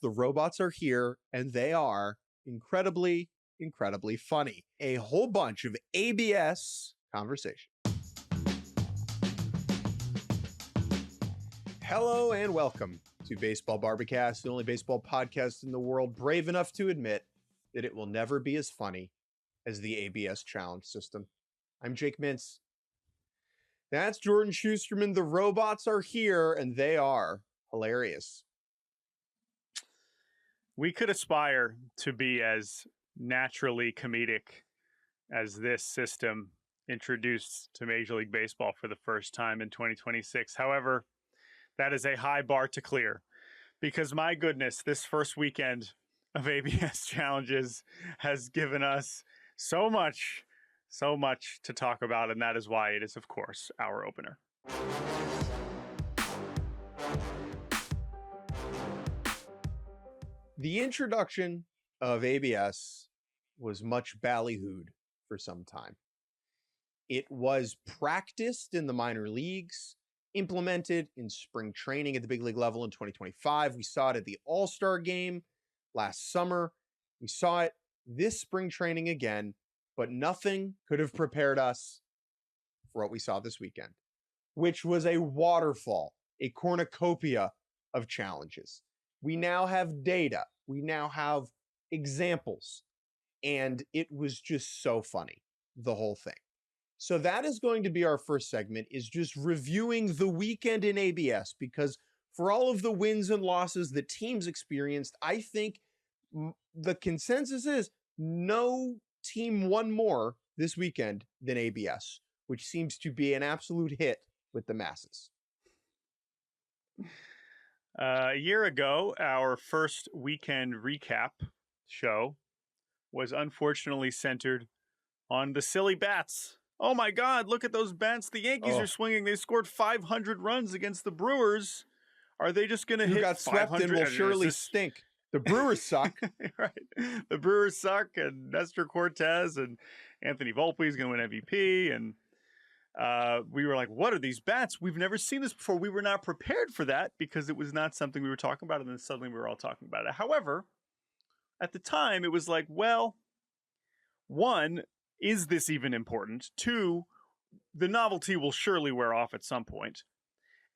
The robots are here, and they are incredibly, incredibly funny. A whole bunch of ABS conversation. Hello and welcome to Baseball Barbacast, the only baseball podcast in the world brave enough to admit that it will never be as funny as the ABS challenge system. I'm Jake Mintz. That's Jordan Shusterman. The robots are here, and they are hilarious. We could aspire to be as naturally comedic as this system introduced to Major League Baseball for the first time in 2026. However, that is a high bar to clear because, my goodness, this first weekend of ABS challenges has given us so much to talk about, and that is why it is, of course, our opener. The introduction of ABS was much ballyhooed for some time. It was practiced in the minor leagues, implemented in spring training at the big league level in 2025. We saw it at the All-Star game last summer. We saw it this spring training again, but nothing could have prepared us for what we saw this weekend, which was a waterfall, a cornucopia of challenges. We now have data. We now have examples. And it was just so funny, the whole thing. So that is going to be our first segment, is just reviewing the weekend in ABS, because for all of the wins and losses that teams experienced, I think the consensus is no team won more this weekend than ABS, which seems to be an absolute hit with the masses. A year ago, our first weekend recap show was unfortunately centered on the silly bats. Oh my God, look at those bats. The Yankees are swinging. They scored 500 runs against the Brewers. Are they just going to hit 500? Who got swept and will surely stink. The Brewers suck. Right. The Brewers suck, and Nestor Cortez and Anthony Volpe is going to win MVP. And we were like, what are these bats? We've never seen this before. We were not prepared for that because it was not something we were talking about. And then suddenly we were all talking about it. However, at the time, it was like, well, one, is this even important? Two, the novelty will surely wear off at some point.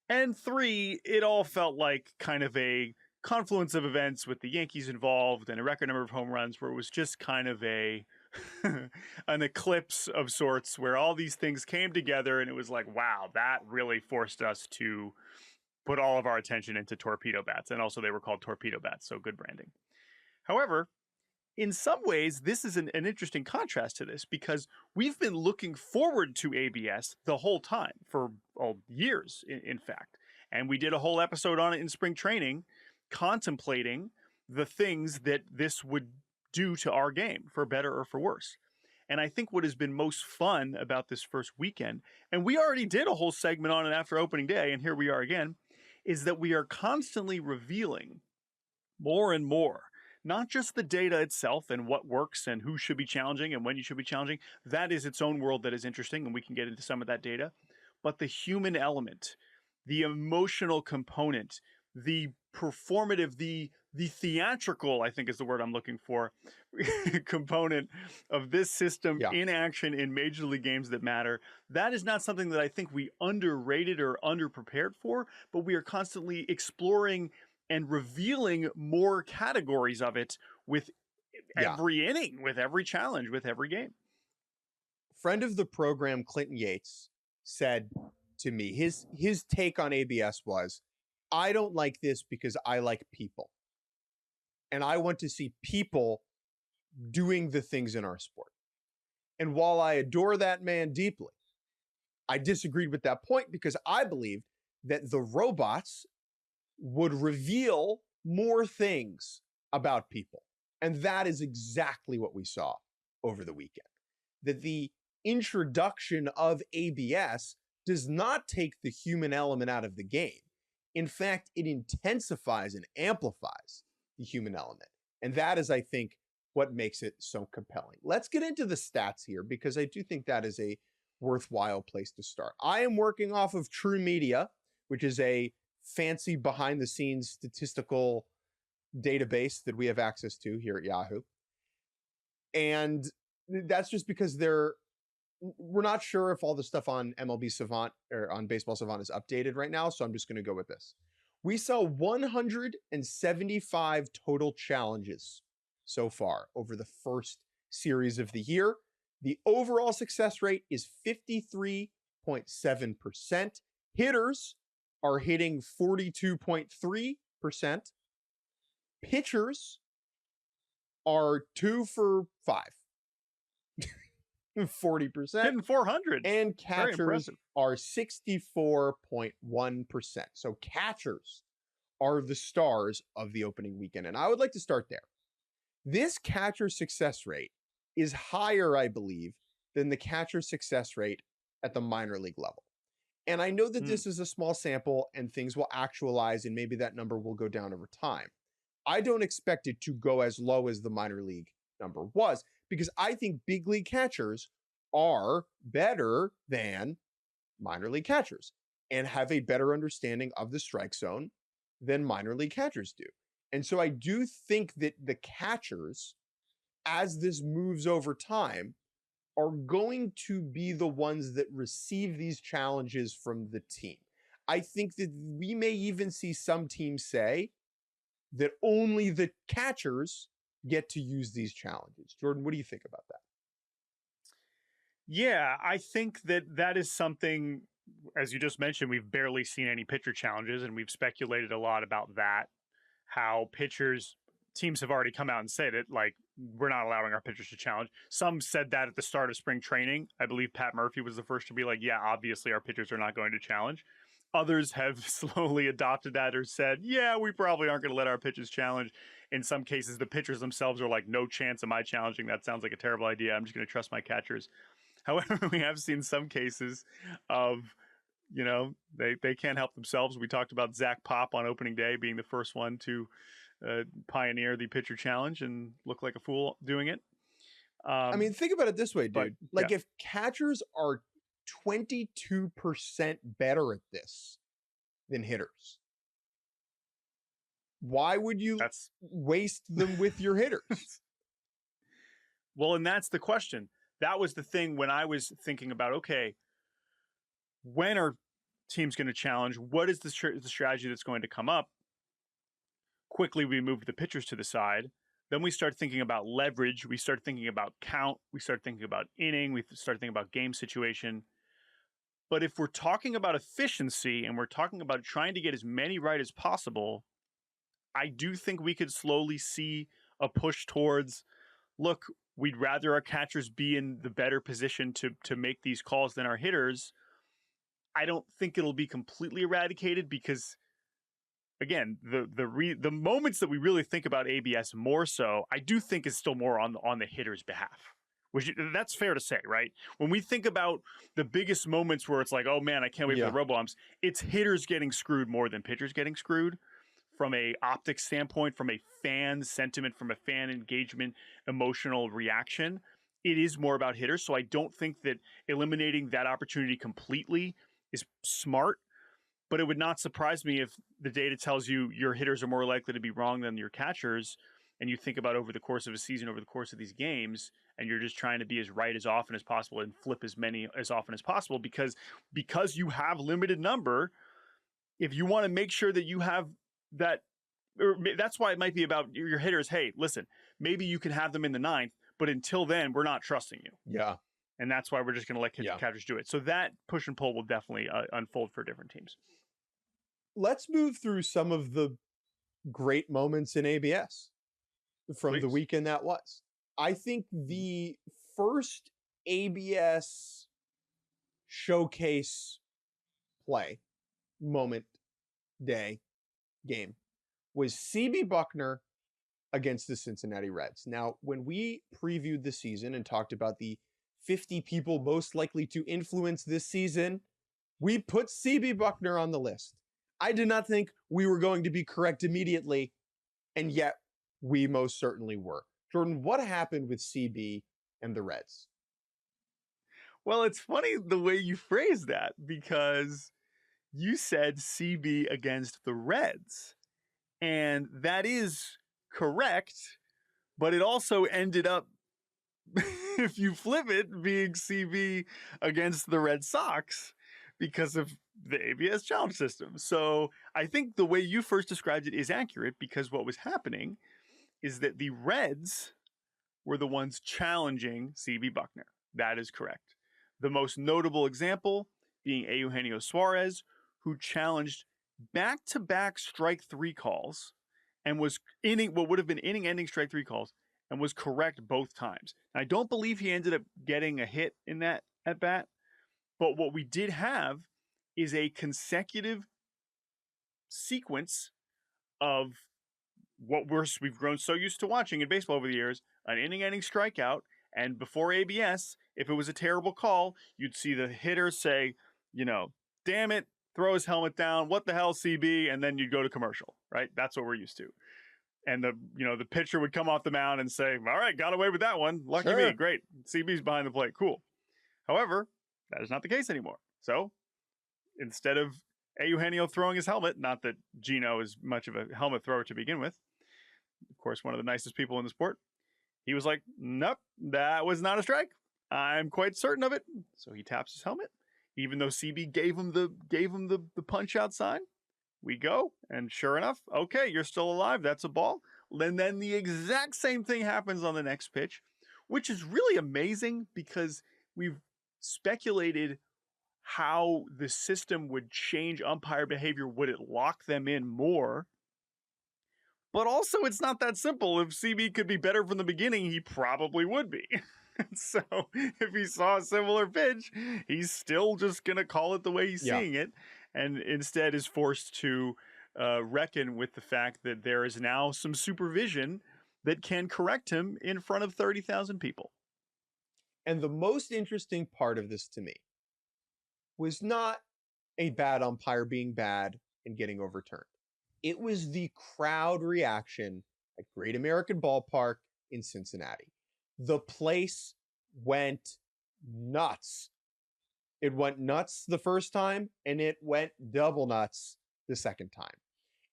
And three, it all felt like kind of a confluence of events with the Yankees involved and a record number of home runs where it was just kind of an eclipse of sorts where all these things came together and it was like, wow, that really forced us to put all of our attention into torpedo bats. And also they were called torpedo bats, so good branding. However, in some ways, this is an interesting contrast to this because we've been looking forward to ABS the whole time for years, in fact. And we did a whole episode on it in spring training, contemplating the things that this would do to our game, for better or for worse. And I think what has been most fun about this first weekend, and we already did a whole segment on it after opening day, and here we are again, is that we are constantly revealing more and more, not just the data itself and what works and who should be challenging and when you should be challenging. That is its own world that is interesting, and we can get into some of that data. But the human element, the emotional component, the performative, the theatrical, I think is the word I'm looking for, component of this system in action in major league games that matter. That is not something that I think we underrated or underprepared for, but we are constantly exploring and revealing more categories of it with every inning, with every challenge, with every game. Friend of the program, Clinton Yates, said to me, his take on ABS was, I don't like this because I like people. And I want to see people doing the things in our sport. And while I adore that man deeply, I disagreed with that point because I believed that the robots would reveal more things about people. And that is exactly what we saw over the weekend. That the introduction of ABS does not take the human element out of the game. In fact, it intensifies and amplifies the human element. And that is, I think, what makes it so compelling. Let's get into the stats here because I do think that is a worthwhile place to start. I am working off of True Media, which is a fancy behind-the-scenes statistical database that we have access to here at Yahoo. And that's just because we're not sure if all the stuff on MLB Savant or on Baseball Savant is updated right now. So I'm just going to go with this. We saw 175 total challenges so far over the first series of the year. The overall success rate is 53.7%. Hitters are hitting 42.3%. Pitchers are 2 for 5. 40%. Hitting 400. And catchers are 64.1%. So catchers are the stars of the opening weekend. And I would like to start there. This catcher success rate is higher, I believe, than the catcher success rate at the minor league level. And I know that this is a small sample and things will actualize and maybe that number will go down over time. I don't expect it to go as low as the minor league number was, because I think big league catchers are better than minor league catchers and have a better understanding of the strike zone than minor league catchers do. And so I do think that the catchers, as this moves over time, are going to be the ones that receive these challenges from the team. I think that we may even see some teams say that only the catchers get to use these challenges. Jordan, what do you think about that? Yeah, I think that is something, as you just mentioned, we've barely seen any pitcher challenges, and we've speculated a lot about that, how teams have already come out and said it, like, we're not allowing our pitchers to challenge. Some said that at the start of spring training. I believe Pat Murphy was the first to be like, yeah, obviously our pitchers are not going to challenge. Others have slowly adopted that or said, yeah, we probably aren't going to let our pitchers challenge. In some cases, the pitchers themselves are like, no chance am I challenging. That sounds like a terrible idea. I'm just going to trust my catchers. However, we have seen some cases of, they can't help themselves. We talked about Zach Pop on opening day being the first one to pioneer the pitcher challenge and look like a fool doing it. I mean, think about it this way, dude. If catchers are 22% better at this than hitters, why would you waste them with your hitters? Well, and that's the question. That was the thing when I was thinking about, okay, when are teams going to challenge? What is the strategy that's going to come up? Quickly, we moved the pitchers to the side. Then we start thinking about leverage. We start thinking about count. We start thinking about inning. We start thinking about game situation. But if we're talking about efficiency and we're talking about trying to get as many right as possible, I do think we could slowly see a push towards, look, we'd rather our catchers be in the better position to make these calls than our hitters. I don't think it'll be completely eradicated because, again, the moments that we really think about ABS more so, I do think is still more on the hitter's behalf. Which, that's fair to say, right? When we think about the biggest moments where it's like, oh man, I can't wait for the robo-umps, it's hitters getting screwed more than pitchers getting screwed. From a optics standpoint, from a fan sentiment, from a fan engagement, emotional reaction, it is more about hitters. So I don't think that eliminating that opportunity completely is smart, but it would not surprise me if the data tells you your hitters are more likely to be wrong than your catchers, and you think about over the course of a season, over the course of these games, and you're just trying to be as right as often as possible and flip as many as often as possible because you have limited number. If you want to make sure that you have that, or that's why it might be about your hitters. Hey, listen, maybe you can have them in the ninth, but until then, we're not trusting you. Yeah. And that's why we're just going to let catchers do it. So that push and pull will definitely unfold for different teams. Let's move through some of the great moments in ABS from the weekend that was. I think the first ABS showcase moment, day, game was CB Buckner against the Cincinnati Reds. Now, when we previewed the season and talked about the 50 people most likely to influence this season, we put CB Buckner on the list. I did not think we were going to be correct immediately, and yet we most certainly were. Jordan, what happened with CB and the Reds? Well, it's funny the way you phrased that because you said CB against the Reds. And that is correct, but it also ended up, if you flip it, being CB against the Red Sox because of the ABS challenge system. So I think the way you first described it is accurate, because what was happening is that the Reds were the ones challenging CB Buckner. That is correct. The most notable example being Eugenio Suarez, who challenged back-to-back strike three calls and was what would have been inning-ending strike three calls, and was correct both times. I don't believe he ended up getting a hit in that at bat, but what we did have is a consecutive sequence of what we've grown so used to watching in baseball over the years, an inning-ending strikeout, and before ABS, if it was a terrible call, you'd see the hitter say, damn it, throw his helmet down, what the hell, CB, and then you'd go to commercial, right? That's what we're used to. And the pitcher would come off the mound and say, all right, got away with that one. Lucky me, great. CB's behind the plate, cool. However, that is not the case anymore. So instead of Eugenio throwing his helmet, not that Gino is much of a helmet thrower to begin with, of course, one of the nicest people in the sport, he was like, nope, that was not a strike. I'm quite certain of it. So he taps his helmet, even though CB gave him the punch out sign. We go, and sure enough, okay, you're still alive. That's a ball. And then the exact same thing happens on the next pitch, which is really amazing because we've speculated how the system would change umpire behavior. Would it lock them in more? But also, it's not that simple. If CB could be better from the beginning, he probably would be. So if he saw a similar pitch, he's still just going to call it the way he's seeing it, and instead is forced to reckon with the fact that there is now some supervision that can correct him in front of 30,000 people. And the most interesting part of this to me was not a bad umpire being bad and getting overturned. It was the crowd reaction at Great American Ballpark in Cincinnati. The place went nuts. It went nuts the first time, and it went double nuts the second time.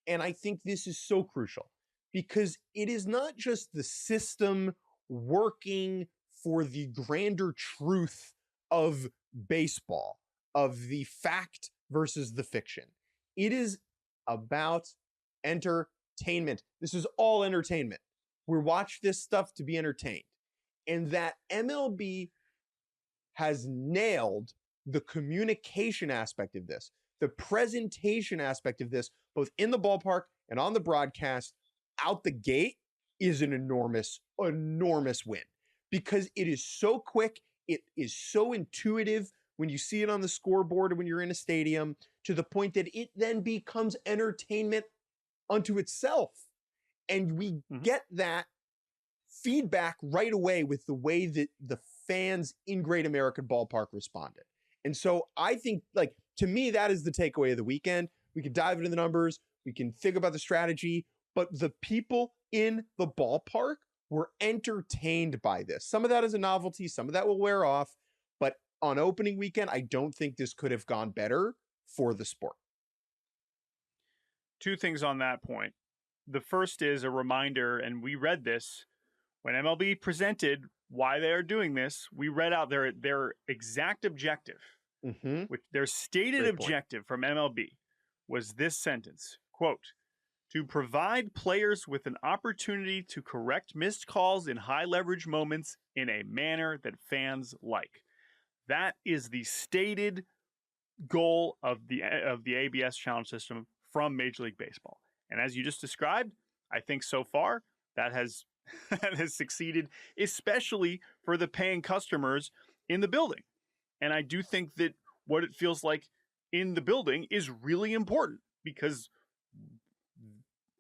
And I think this is so crucial because it is not just the system working for the grander truth of baseball, of the fact versus the fiction. It is about entertainment. This is all entertainment. We watch this stuff to be entertained. And that MLB has nailed the communication aspect of this, the presentation aspect of this, both in the ballpark and on the broadcast, out the gate, is an enormous, enormous win. Because it is so quick, it is so intuitive when you see it on the scoreboard or when you're in a stadium, to the point that it then becomes entertainment unto itself. And we get that feedback right away with the way that the fans in Great American Ballpark responded. And so I think, to me, that is the takeaway of the weekend. We can dive into the numbers. We can think about the strategy. But the people in the ballpark were entertained by this. Some of that is a novelty. Some of that will wear off. But on opening weekend, I don't think this could have gone better for the sport. Two things on that point. The first is a reminder, and we read this when MLB presented why they are doing this. We read out their exact objective, which their stated objective from MLB was this sentence, quote, to provide players with an opportunity to correct missed calls in high leverage moments in a manner that fans like. That is the stated goal of the ABS challenge system from Major League Baseball. And as you just described, I think so far that has succeeded, especially for the paying customers in the building. And I do think that what it feels like in the building is really important, because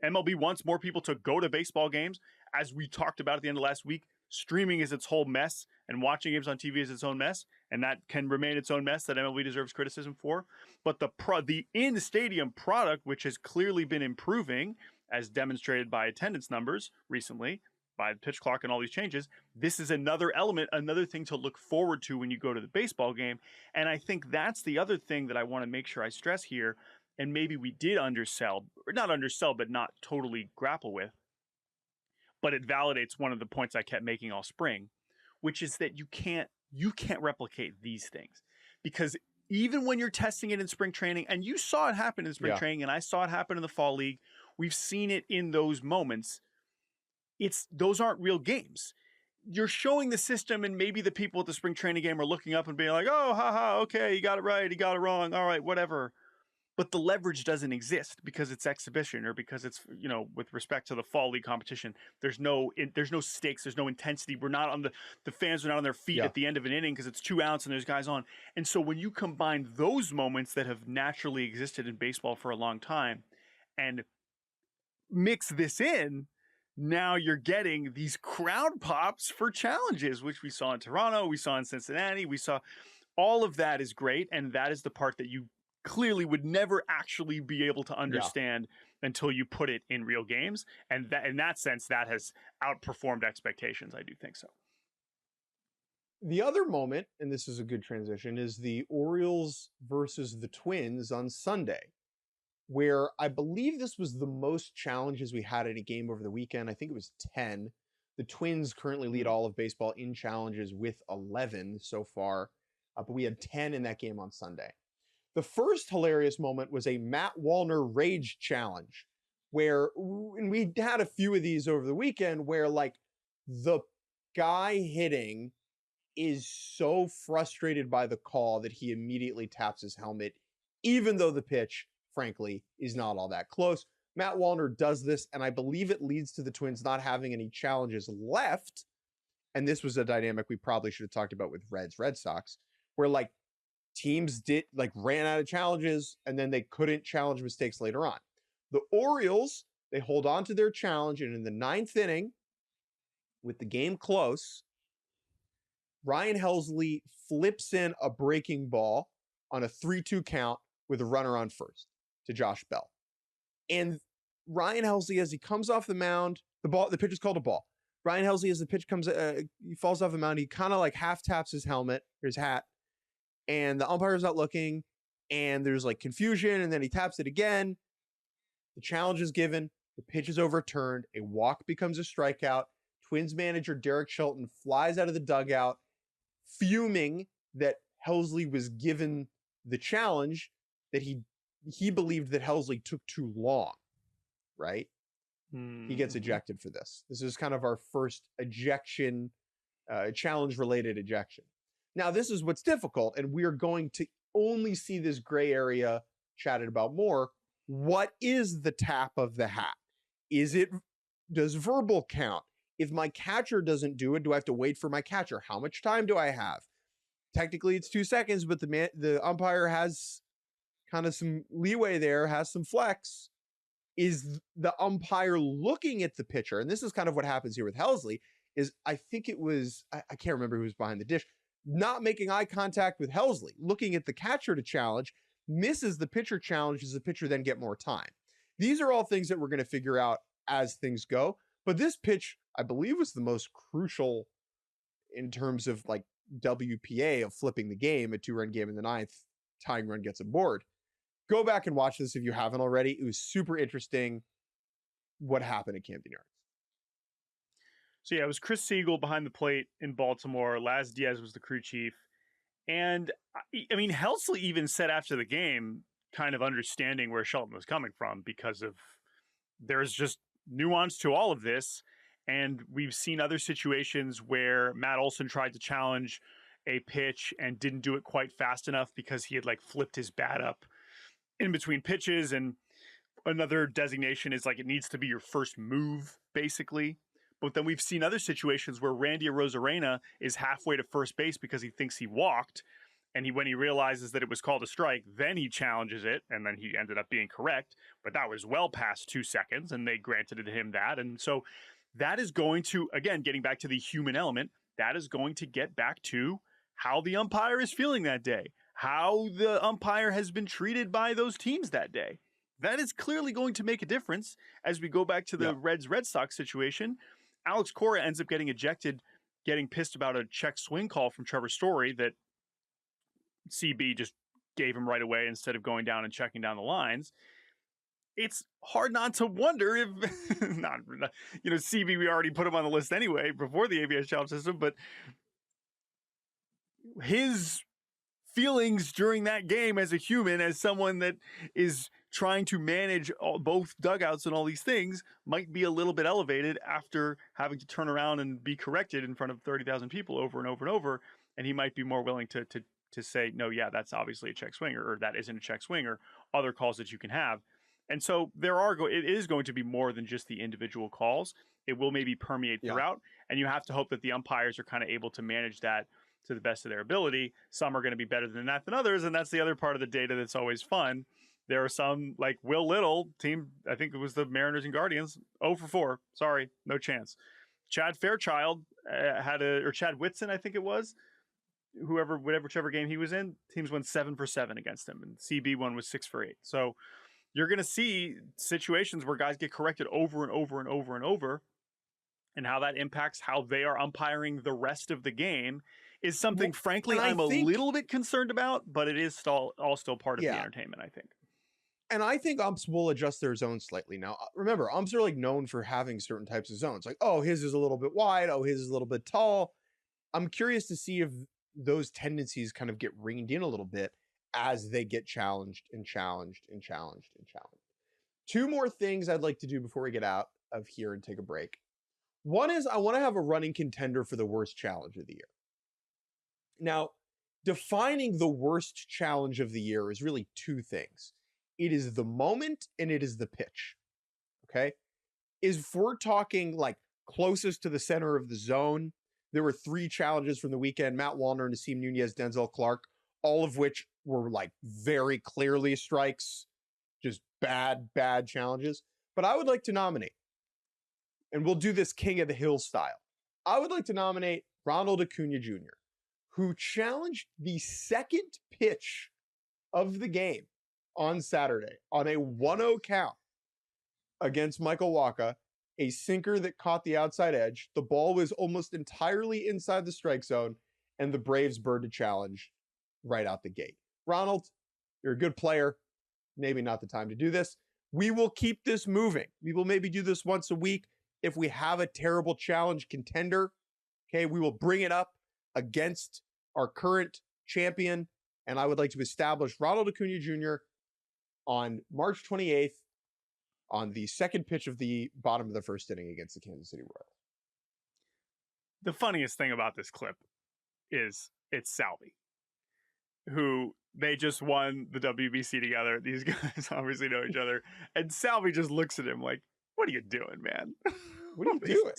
MLB wants more people to go to baseball games. As we talked about at the end of last week, streaming is its whole mess, and watching games on TV is its own mess, and that can remain its own mess that MLB deserves criticism for. But the in-stadium product, which has clearly been improving, as demonstrated by attendance numbers recently, by the pitch clock and all these changes, this is another element, another thing to look forward to when you go to the baseball game. And I think that's the other thing that I want to make sure I stress here, and maybe we did undersell, or not undersell, but not totally grapple with. But it validates one of the points I kept making all spring, which is that you can't replicate these things, because even when you're testing it in spring training, and you saw it happen in spring training, and I saw it happen in the fall league, we've seen it in those moments. Those aren't real games. You're showing the system, and maybe the people at the spring training game are looking up and being like, oh, haha, okay, you got it right, you got it wrong, all right, whatever. But the leverage doesn't exist because it's exhibition, or because it's, with respect to the fall league competition, there's no stakes, there's no intensity. We're not on the fans are not on their feet at the end of an inning because it's 2 outs and there's guys on. And so when you combine those moments that have naturally existed in baseball for a long time and mix this in, now you're getting these crowd pops for challenges, which we saw in Toronto, we saw in Cincinnati, we saw all of that is great. And that is the part that you clearly would never actually be able to understand until you put it in real games. And that, in that sense, that has outperformed expectations. I do think so. The other moment, and this is a good transition, is the Orioles versus the Twins on Sunday, where I believe this was the most challenges we had in a game over the weekend. I think it was 10. The Twins currently lead all of baseball in challenges with 11 so far, but we had 10 in that game on Sunday. The first hilarious moment was a Matt Wallner rage challenge, where, and we had a few of these over the weekend, where like the guy hitting is so frustrated by the call that he immediately taps his helmet, even though the pitch, frankly, is not all that close. Matt Wallner does this, and I believe it leads to the Twins not having any challenges left. And this was a dynamic we probably should have talked about with Red Sox, where like teams ran out of challenges and then they couldn't challenge mistakes later on. The Orioles, they hold on to their challenge, and in the 9th inning, with the game close, Ryan Helsley flips in a breaking ball on a 3-2 count with a runner on first to Josh Bell. And Ryan Helsley, as he comes off the mound, the pitch is called a ball. Ryan Helsley, as the pitch comes, he falls off the mound, he kind of like half taps his helmet, or his hat, and the umpire's not looking, and there's like confusion, and then he taps it again. The challenge is given, the pitch is overturned, a walk becomes a strikeout. Twins manager Derek Shelton flies out of the dugout, fuming that Helsley was given the challenge, that he believed that Helsley took too long, right? He gets ejected for this. This is kind of our first ejection, challenge-related ejection. Now, this is what's difficult, and we are going to only see this gray area chatted about more. What is the tap of the hat? Does verbal count? If my catcher doesn't do it, do I have to wait for my catcher? How much time do I have? Technically, it's 2 seconds, but the umpire has kind of some leeway there, has some flex. Is the umpire looking at the pitcher? And this is kind of what happens here with Helsley, is I think it was, I can't remember who was behind the dish, not making eye contact with Helsley, looking at the catcher to challenge, misses the pitcher challenge. Does the pitcher then get more time? These are all things that we're going to figure out as things go. But this pitch, I believe, was the most crucial in terms of like WPA of flipping the game, a 2-run game in the 9th, tying run gets aboard. Go back and watch this if you haven't already. It was super interesting what happened at Camden Yards. So yeah, it was Chris Siegel behind the plate in Baltimore. Laz Diaz was the crew chief. And I mean, Helsley even said after the game, kind of understanding where Shelton was coming from, because of there's just nuance to all of this. And we've seen other situations where Matt Olson tried to challenge a pitch and didn't do it quite fast enough because he had like flipped his bat up in between pitches. And another designation is like it needs to be your first move, basically. But then we've seen other situations where Randy Arozarena is halfway to first base because he thinks he walked. And when he realizes that it was called a strike, then he challenges it, and then he ended up being correct. But that was well past 2 seconds, and they granted him that. And so that is going to, again, getting back to the human element, that is going to get back to how the umpire is feeling that day, how the umpire has been treated by those teams that day. That is clearly going to make a difference as we go back to the Red Sox situation. Alex Cora ends up getting ejected, getting pissed about a check swing call from Trevor Story that CB just gave him right away instead of going down and checking down the lines. It's hard not to wonder if, CB, we already put him on the list anyway before the ABS challenge system, but his feelings during that game as a human, as someone that is trying to manage both dugouts and all these things, might be a little bit elevated after having to turn around and be corrected in front of 30,000 people over and over and over. And he might be more willing to say, no, yeah, that's obviously a check swing, or that isn't a check swing, or other calls that you can have. And so it is going to be more than just the individual calls. It will maybe permeate throughout, and you have to hope that the umpires are kind of able to manage that to the best of their ability. Some are going to be better than that than others, and that's the other part of the data that's always fun. There are some, like Will Little, team, I think it was the Mariners and Guardians, 0 for 4. Sorry, no chance. Chad Fairchild or Chad Whitson, I think it was, whichever game he was in, teams went 7 for 7 against him, and CB one was 6 for 8. So you're going to see situations where guys get corrected over and over and over and over, and how that impacts how they are umpiring the rest of the game is something, frankly, I'm a little bit concerned about, but it is all still part of the entertainment, I think. And I think umps will adjust their zones slightly. Now, remember, umps are like known for having certain types of zones. Like, oh, his is a little bit wide. Oh, his is a little bit tall. I'm curious to see if those tendencies kind of get reined in a little bit as they get challenged and challenged and challenged and challenged. Two more things I'd like to do before we get out of here and take a break. One is I want to have a running contender for the worst challenge of the year. Now, defining the worst challenge of the year is really two things. It is the moment and it is the pitch. Okay? If we're talking like closest to the center of the zone, there were 3 challenges from the weekend: Matt Wallner, Nasim Nunez, Denzel Clark, all of which were like very clearly strikes, just bad challenges. But I would like to nominate, and we'll do this King of the Hill style, I would like to nominate Ronald Acuna Jr., who challenged the second pitch of the game on Saturday on a 1-0 count against Michael Wacha, a sinker that caught the outside edge. The ball was almost entirely inside the strike zone, and the Braves burned a challenge right out the gate. Ronald, you're a good player. Maybe not the time to do this. We will keep this moving. We will maybe do this once a week. If we have a terrible challenge contender, okay, we will bring it up against our current champion. And I would like to establish Ronald Acuna Jr. on March 28th on the second pitch of the bottom of the first inning against the Kansas City Royals. The funniest thing about this clip is it's Salvi, who they just won the WBC together. These guys obviously know each other. And Salvi just looks at him like, what are you doing, man? What are you doing?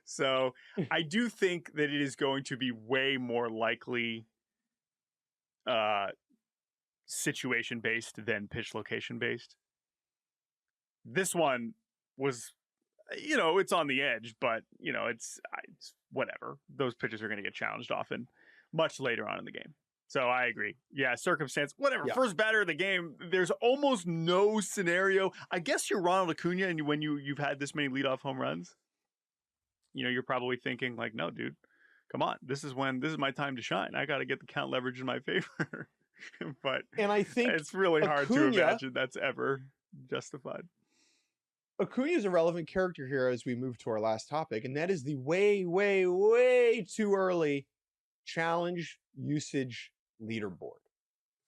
So I do think that it is going to be way more likely situation based than pitch location based. This one was, it's on the edge, but it's whatever. Those pitches are going to get challenged often much later on in the game. So I agree. Yeah, circumstance, whatever. Yeah. First batter of the game, there's almost no scenario. I guess you're Ronald Acuna, and when you've had this many leadoff home runs, you're probably thinking like, no, dude, come on. This is my time to shine. I got to get the count leverage in my favor. But and I think it's really hard to imagine that's ever justified. Acuna is a relevant character here as we move to our last topic, and that is the way, way, way too early challenge usage leaderboard.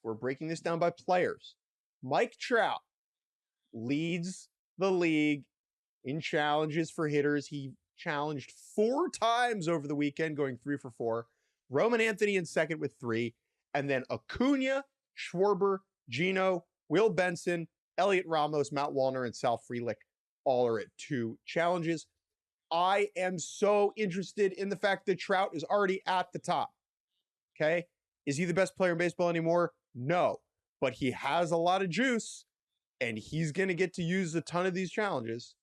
We're breaking this down by players. Mike Trout leads the league in challenges for hitters. He challenged 4 times over the weekend, going 3 for 4. Roman Anthony in second with 3. And then Acuna, Schwarber, Gino, Will Benson, Elliot Ramos, Matt Wallner, and Sal Frelick all are at 2 challenges. I am so interested in the fact that Trout is already at the top. Okay? Is he the best player in baseball anymore? No. But he has a lot of juice, and he's going to get to use a ton of these challenges.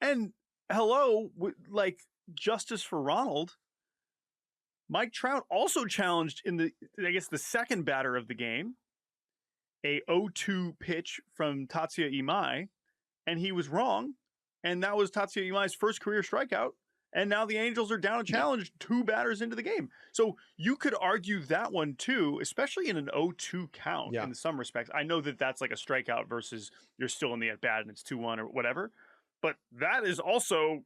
And hello, like justice for Ronald. Mike Trout also challenged in the second batter of the game, a 0-2 pitch from Tatsuya Imai, and he was wrong. And that was Tatsuya Imai's first career strikeout. And now the Angels are down a challenge 2 batters into the game. So you could argue that one too, especially in an 0-2 count in some respects. I know that that's like a strikeout versus you're still in the at-bat and it's 2-1 or whatever. But that is also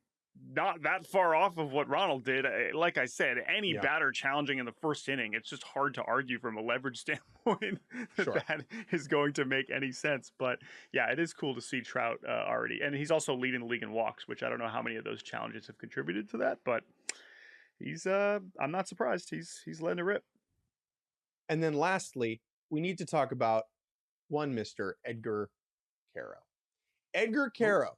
not that far off of what Ronald did. Like I said, any batter challenging in the first inning, it's just hard to argue from a leverage standpoint that is going to make any sense. But yeah, it is cool to see Trout already. And he's also leading the league in walks, which I don't know how many of those challenges have contributed to that, but he's I'm not surprised. He's letting it rip. And then lastly, we need to talk about one Mr. Edgar Caro. Edgar Caro,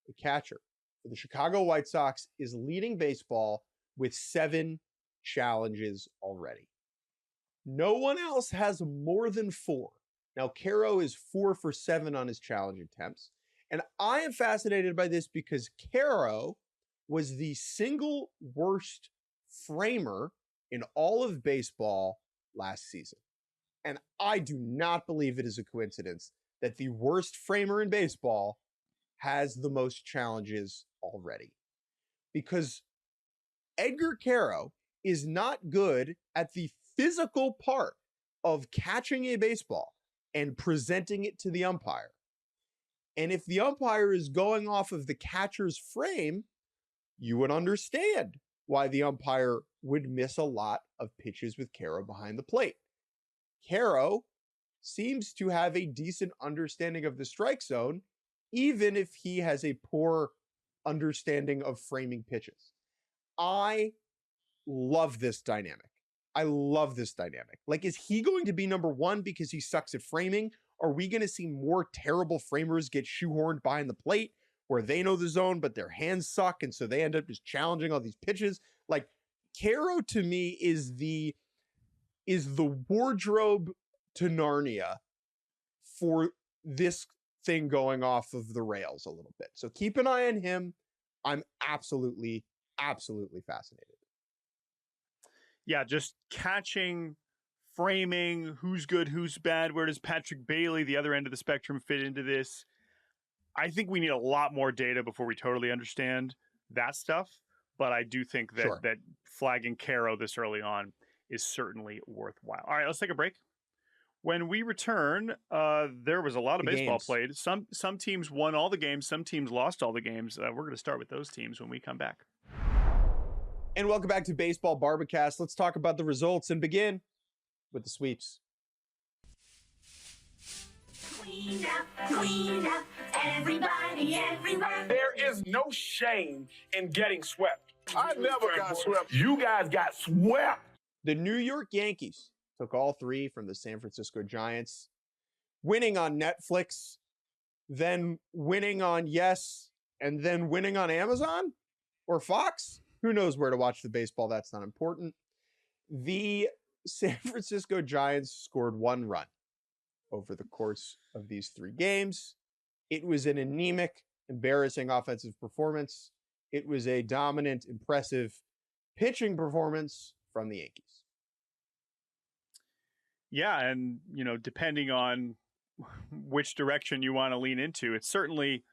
the catcher for the Chicago White Sox, is leading baseball with 7 challenges already. No one else has more than 4. Now, Caro is 4 for 7 on his challenge attempts. And I am fascinated by this because Caro was the single worst framer in all of baseball last season. And I do not believe it is a coincidence that the worst framer in baseball has the most challenges already. Because Edgar Caro is not good at the physical part of catching a baseball and presenting it to the umpire. And if the umpire is going off of the catcher's frame, you would understand why the umpire would miss a lot of pitches with Caro behind the plate. Caro seems to have a decent understanding of the strike zone, even if he has a poor understanding of framing pitches. I love this dynamic. Like, is he going to be number 1 because he sucks at framing? Are we going to see more terrible framers get shoehorned behind the plate where they know the zone, but their hands suck, and so they end up just challenging all these pitches? Like, Caro to me is the wardrobe to Narnia for this thing going off of the rails a little bit. So keep an eye on him. I'm absolutely fascinated. Yeah, just catching, framing, who's good, who's bad. Where does Patrick Bailey, the other end of the spectrum, fit into this? I think we need a lot more data before we totally understand that stuff. But I do think that that flagging Caro this early on is certainly worthwhile. All right, let's take a break. When we return, there was a lot of baseball played. Some teams won all the games. Some teams lost all the games. We're going to start with those teams when we come back. And welcome back to Baseball Barbacast. Let's talk about the results and begin with the sweeps. Clean up, everybody, everywhere. There is no shame in getting swept. I never got swept. You guys got swept. The New York Yankees took all 3 from the San Francisco Giants, winning on Netflix, then winning on Yes, and then winning on Amazon or Fox. Who knows where to watch the baseball? That's not important. The San Francisco Giants scored 1 run over the course of these 3 games. It was an anemic, embarrassing offensive performance. It was a dominant, impressive pitching performance from the Yankees. Yeah, and, depending on which direction you want to lean into, it's certainly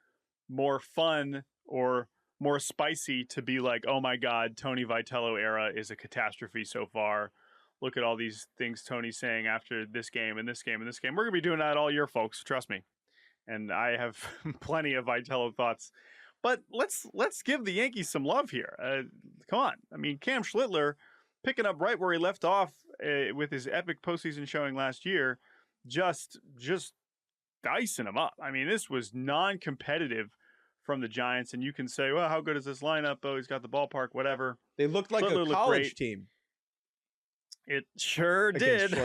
more fun or more spicy to be like, oh my God, Tony Vitello era is a catastrophe so far. Look at all these things Tony's saying after this game and this game and this game. We're going to be doing that all year, folks. Trust me. And I have plenty of Vitello thoughts. But let's give the Yankees some love here. Come on. I mean, Cam Schlittler picking up right where he left off with his epic postseason showing last year, just dicing him up. I mean, this was non-competitive from the Giants, and you can say, well, how good is this lineup? Oh, he's got the ballpark, whatever. They looked like a college team. It sure did.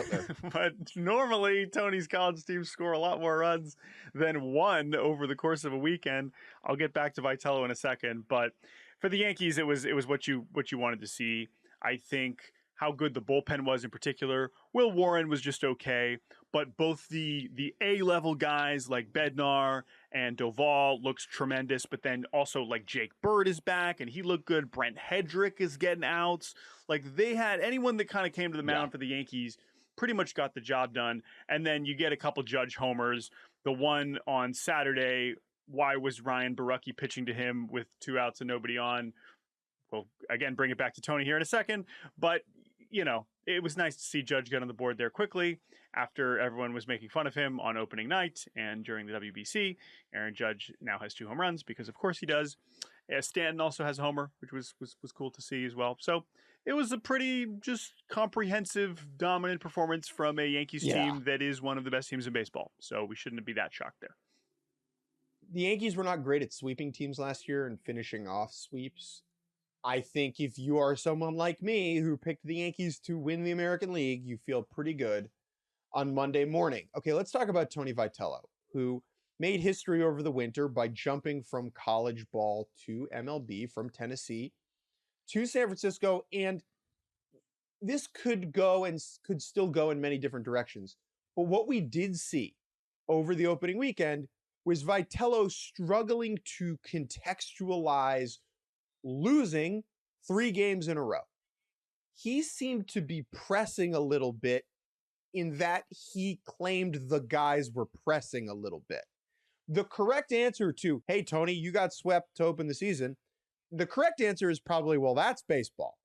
But normally, Tony's college teams score a lot more runs than 1 over the course of a weekend. I'll get back to Vitello in a second, but for the Yankees, it was what you wanted to see. I think how good the bullpen was in particular. Will Warren was just okay, but both the A-level guys like Bednar and Doval looks tremendous, but then also like Jake Bird is back and he looked good. Brent Hedrick is getting outs. Like they had anyone that kind of came to the mound for the Yankees pretty much got the job done. And then you get a couple Judge homers. The one on Saturday, why was Ryan Borucki pitching to him with 2 outs and nobody on? we'll again bring it back to Tony here in a second. But, you know, it was nice to see Judge get on the board there quickly after everyone was making fun of him on opening night and during the WBC. Aaron Judge now has 2 home runs because, of course, he does. Stanton also has a homer, which was cool to see as well. So it was a pretty just comprehensive, dominant performance from a Yankees team that is one of the best teams in baseball. So we shouldn't be that shocked there. The Yankees were not great at sweeping teams last year and finishing off sweeps. I think if you are someone like me who picked the Yankees to win the American League, you feel pretty good on Monday morning. Okay, let's talk about Tony Vitello, who made history over the winter by jumping from college ball to MLB from Tennessee to San Francisco. And this could go and could still go in many different directions. But what we did see over the opening weekend was Vitello struggling to contextualize losing 3 games in a row. He seemed to be pressing a little bit in that he claimed the guys were pressing a little bit. The correct answer to, hey, Tony, you got swept to open the season, the correct answer is probably, well, that's baseball.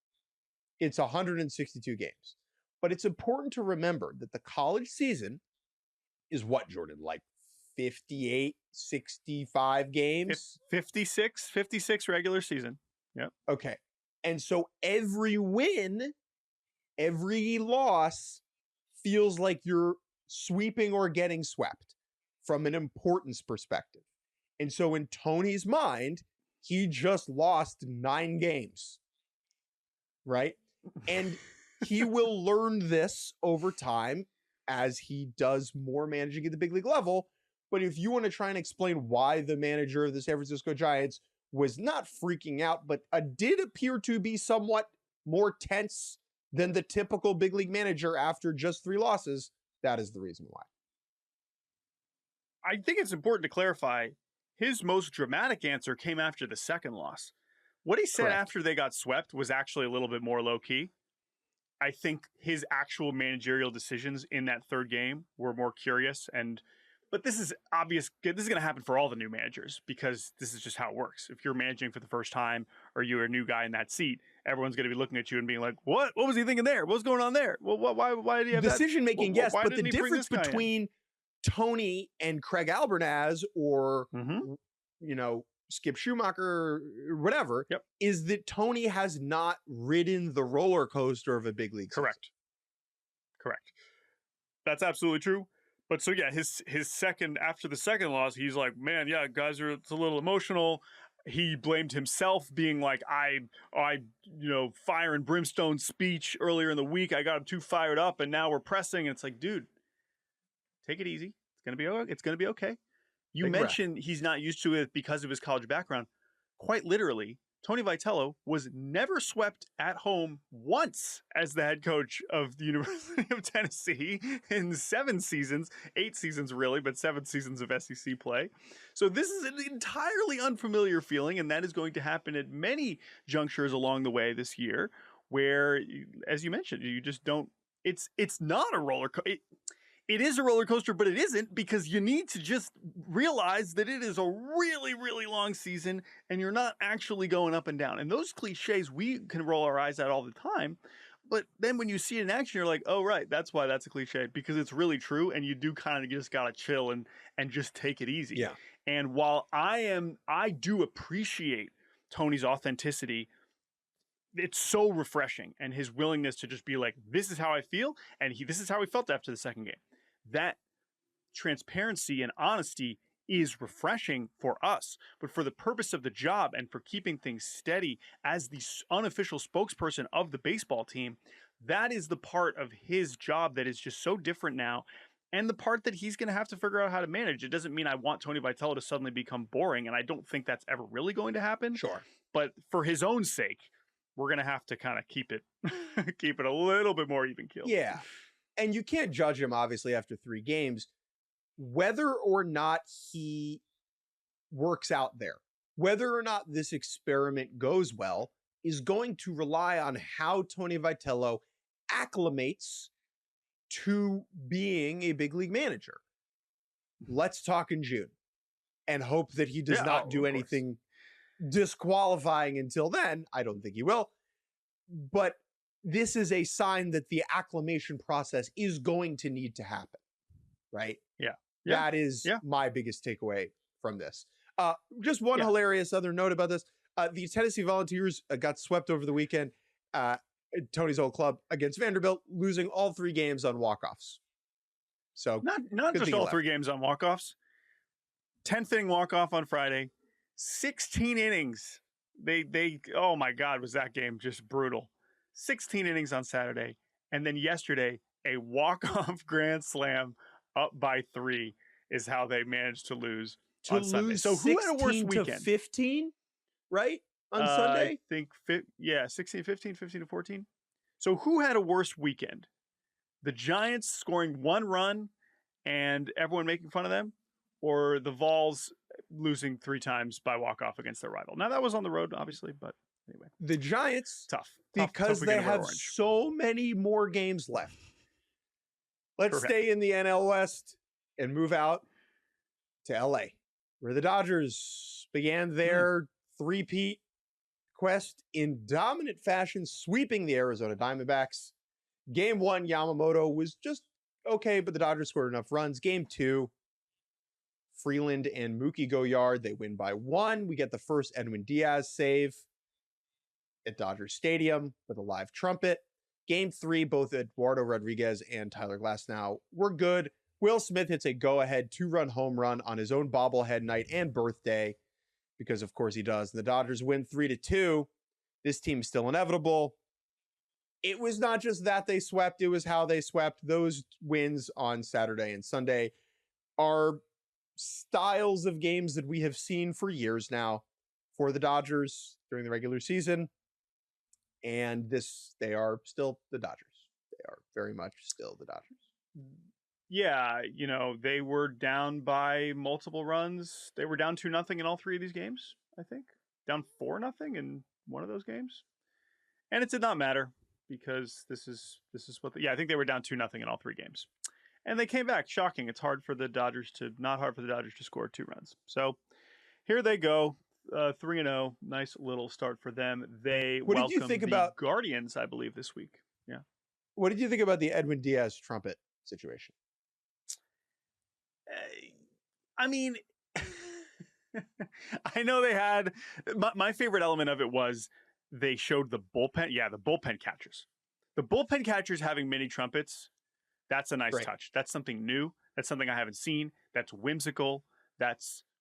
It's 162 games. But it's important to remember that the college season is what, Jordan, like 58, 65 games? 56 regular season. Yep. Okay. And so every win, every loss feels like you're sweeping or getting swept from an importance perspective. And so in Tony's mind, he just lost 9 games, right? And he will learn this over time as he does more managing at the big league level. But if you want to try and explain why the manager of the San Francisco Giants was not freaking out, but did appear to be somewhat more tense than the typical big league manager after just 3 losses, that is the reason why. I think it's important to clarify, his most dramatic answer came after the second loss. What he said Correct. after they got swept was actually a little bit more low-key. I think his actual managerial decisions in that third game were more curious. But this is obvious. This is going to happen for all the new managers because this is just how it works. If you're managing for the first time or you're a new guy in that seat, everyone's going to be looking at you and being like, what was he thinking there? What's going on there? Well, why did he have decision-making, yes, but the didn't he bring difference this guy in? between Tony and Craig Albernaz or, Mhm. you know, Skip Schumacher or whatever, Yep. is that Tony has not ridden the roller coaster of a big league season. Correct. That's absolutely true. But so yeah, his second, after the second loss, he's like, man, yeah, guys it's a little emotional. He blamed himself, being like, I fire and brimstone speech earlier in the week. I got him too fired up, and now we're pressing. And it's like, dude, take it easy. It's gonna be okay. You Big mentioned he's not used to it because of his college background. Quite literally, Tony Vitello was never swept at home once as the head coach of the University of Tennessee in 7 seasons, 8 seasons really, but 7 seasons of SEC play. So this is an entirely unfamiliar feeling, and that is going to happen at many junctures along the way this year, where, as you mentioned, you just don't. It's not a roller coaster. It is a roller coaster, but it isn't, because you need to just realize that it is a really, really long season and you're not actually going up and down. And those cliches, we can roll our eyes at all the time. But then when you see it in action, you're like, oh, right, that's why that's a cliche, because it's really true. And you do kind of just got to chill and just take it easy. Yeah. And while I do appreciate Tony's authenticity, it's so refreshing, and his willingness to just be like, this is how I feel. And this is how he felt after the second game. That transparency and honesty is refreshing for us, but for the purpose of the job and for keeping things steady as the unofficial spokesperson of the baseball team, that is the part of his job that is just so different now, and the part that he's going to have to figure out how to manage. It doesn't mean I want Tony Vitello to suddenly become boring, and I don't think that's ever really going to happen. Sure. But for his own sake, we're going to have to kind of keep it a little bit more even keeled. Yeah. And you can't judge him, obviously, after 3 games. Whether or not he works out there, whether or not this experiment goes well, is going to rely on how Tony Vitello acclimates to being a big league manager. Let's talk in June and hope that he does not do anything disqualifying until then. I don't think he will. But this is a sign that the acclimation process is going to need to happen, right? Yeah. That is my biggest takeaway from this. Just one hilarious other note about this. The Tennessee Volunteers got swept over the weekend, Tony's old club, against Vanderbilt, losing all 3 games on walk-offs. So not just all 3 games on walk-offs. 10th inning walk-off on Friday, 16 innings. They oh my God, was that game just brutal. 16 innings on Saturday. And then yesterday, a walk-off grand slam up by 3 is how they managed to lose on Sunday. So who had a worse weekend? To 15, right? On Sunday? I think, 16, 15, 15 to 14. So who had a worse weekend? The Giants scoring 1 run and everyone making fun of them? Or the Vols losing 3 times by walk-off against their rival? Now, that was on the road, obviously, but anyway. The Giants, tough because they have so many more games left. Let's stay in the NL West and move out to LA, where the Dodgers began their three-peat quest in dominant fashion, sweeping the Arizona Diamondbacks. Game 1, Yamamoto was just okay, but the Dodgers scored enough runs. Game 2, Freeland and Mookie go yard. They win by 1. We get the first Edwin Díaz save at Dodger Stadium with a live trumpet. Game 3, both Eduardo Rodriguez and Tyler Glasnow were good. Will Smith hits a go-ahead 2-run home run on his own bobblehead night and birthday, because of course he does. And the Dodgers win 3-2. This team's still inevitable. It was not just that they swept, it was how they swept. Those wins on Saturday and Sunday are styles of games that we have seen for years now for the Dodgers during the regular season. And they are still the Dodgers. They are very much still the Dodgers. Yeah, they were down by multiple runs. They were down 2-0 in all 3 of these games, I think. Down 4-0 in one of those games. And it did not matter because this is what I think they were down 2-0 in all 3 games. And they came back. Shocking. It's not hard for the Dodgers to score 2 runs. So here they go. 3-0. Nice little start for them. They What did you think about Guardians, I believe, this week. Yeah. What did you think about the Edwin Díaz trumpet situation? I mean, I know they had my favorite element of it was they showed the bullpen. Yeah, the bullpen catchers. The bullpen catchers having mini trumpets. That's a nice touch. That's something new. That's something I haven't seen. That's whimsical.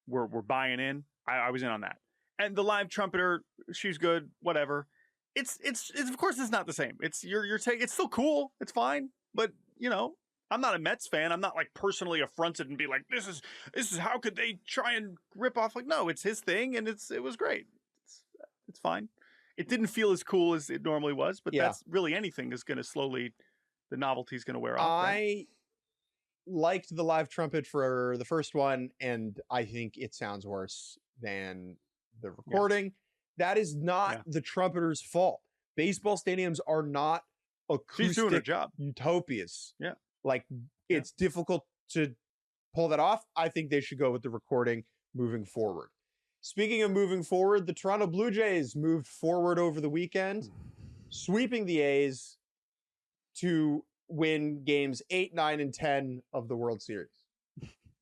We're buying in. I was in on that. And the live trumpeter, she's good. Whatever. It's of course it's not the same. It's it's still cool. It's fine. But I'm not a Mets fan. I'm not like personally affronted and be like, this is how could they try and rip off? Like, no, it's his thing and it was great. It's fine. It didn't feel as cool as it normally was, but that's really anything is going to slowly, the novelty is going to wear off. I liked the live trumpet for the first one, and I think it sounds worse than the recording. That is not the trumpeter's fault. Baseball stadiums are not acoustic She's doing her job. utopias. Yeah. Like, it's difficult to pull that off. I think they should go with the recording moving forward. Speaking of moving forward, the Toronto Blue Jays moved forward over the weekend, sweeping the A's to win games 8, 9, and 10 of the World Series.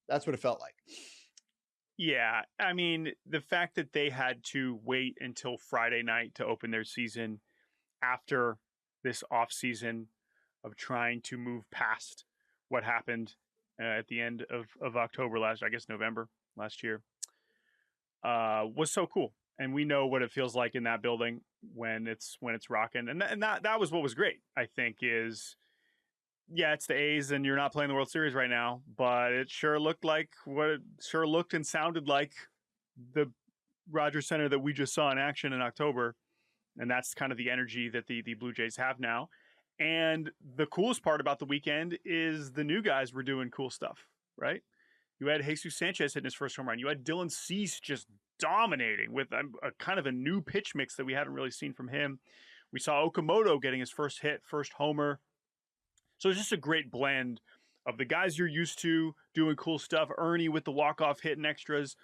That's what it felt like. Yeah. I mean, the fact that they had to wait until Friday night to open their season after this offseason of trying to move past what happened at the end of October November last year, was so cool. And we know what it feels like in that building when it's rocking. And that was what was great, I think, is, it's the A's and you're not playing the World Series right now, but it sure looked and sounded like the Rogers Center that we just saw in action in October. And that's kind of the energy that the Blue Jays have now. And the coolest part about the weekend is the new guys were doing cool stuff, right? You had Jesus Sanchez hitting his first home run. You had Dylan Cease just dominating with a kind of a new pitch mix that we hadn't really seen from him. We saw Okamoto getting his first hit, first homer. So it's just a great blend of the guys you're used to doing cool stuff. Ernie with the walk-off hit and extras.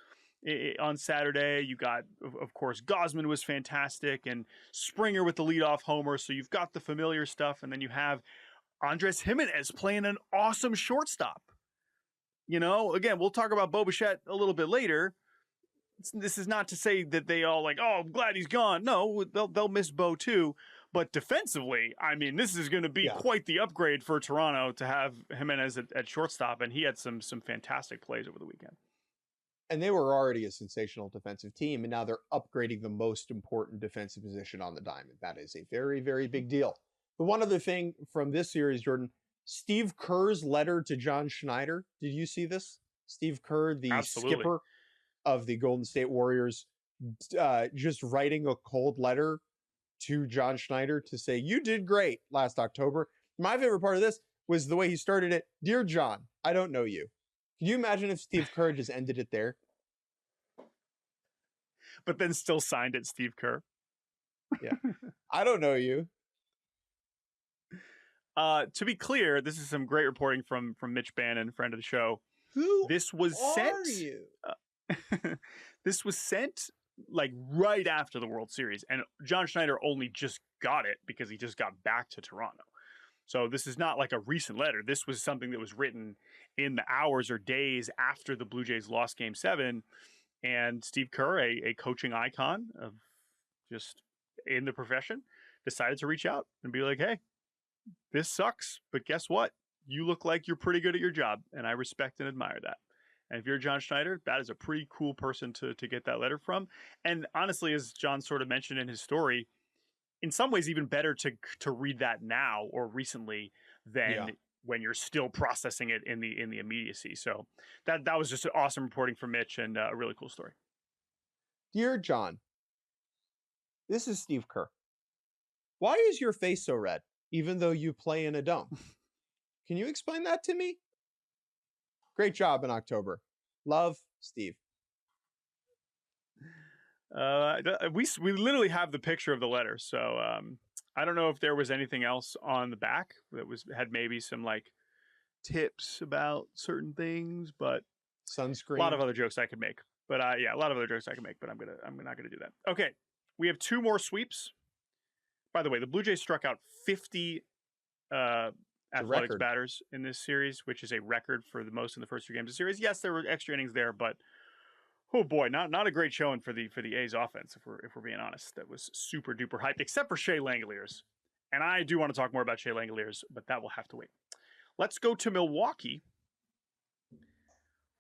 on Saturday. You got, of course, Gosman was fantastic, and Springer with the leadoff homer. So you've got the familiar stuff, and then you have Andres Gimenez playing an awesome shortstop. You know, again, we'll talk about Bo Bichette a little bit later. This is not to say that they all like, oh, I'm glad he's gone. No, they'll miss Bo too. But defensively, I mean, this is going to be quite the upgrade for Toronto to have Gimenez at shortstop, and he had some fantastic plays over the weekend. And they were already a sensational defensive team, and now they're upgrading the most important defensive position on the diamond. That is a very, very big deal. The one other thing from this series, Jordan, Steve Kerr's letter to John Schneider. Did you see this? Steve Kerr, the skipper of the Golden State Warriors, just writing a cold letter to John Schneider to say, you did great last October. My favorite part of this was the way he started it. Dear John, I don't know you. Can you imagine if Steve Kerr just ended it there? But then still signed it Steve Kerr. Yeah. I don't know you. To be clear, this is some great reporting from Mitch Bannon, friend of the show. This was sent this was sent like right after the World Series, and John Schneider only just got it because he just got back to Toronto. So this is not like a recent letter. This was something that was written in the hours or days after the Blue Jays lost Game 7. And Steve Kerr, a coaching icon of just in the profession, decided to reach out and be like, hey, this sucks, but guess what? You look like you're pretty good at your job, and I respect and admire that. And if you're John Schneider, that is a pretty cool person to get that letter from. And honestly, as John sort of mentioned in his story, in some ways even better to read that now or recently than when you're still processing it in the immediacy. So that was just an awesome reporting from Mitch and a really cool story. Dear John, this is Steve Kerr. Why is your face so red, even though you play in a dome? Can you explain that to me? Great job in October. Love, Steve. We literally have the picture of the letter, so I don't know if there was anything else on the back that had maybe some like tips about certain things, but sunscreen. A lot of other jokes I could make, but a lot of other jokes I could make, but I'm not gonna do that. Okay, we have 2 more sweeps. By the way, the Blue Jays struck out 50 Athletics batters in this series, which is a record for the most in the first 3 games of the series. Yes, there were extra innings there, but oh boy, not a great showing for the A's offense. If we're being honest, that was super duper hyped, except for Shea Langoliers. And I do want to talk more about Shea Langoliers, but that will have to wait. Let's go to Milwaukee,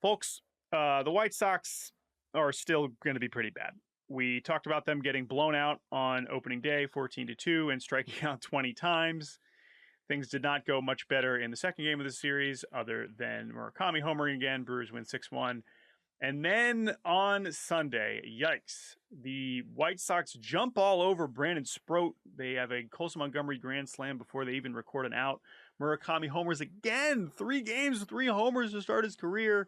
folks. The White Sox are still going to be pretty bad. We talked about them getting blown out on opening day, 14-2, and striking out 20 times. Things did not go much better in the second game of the series, other than Murakami homering again. Brewers win 6-1. And then on Sunday, yikes, the White Sox jump all over Brandon Sproat. They have a Colson Montgomery grand slam before they even record an out. Murakami homers again, 3 games, 3 homers to start his career.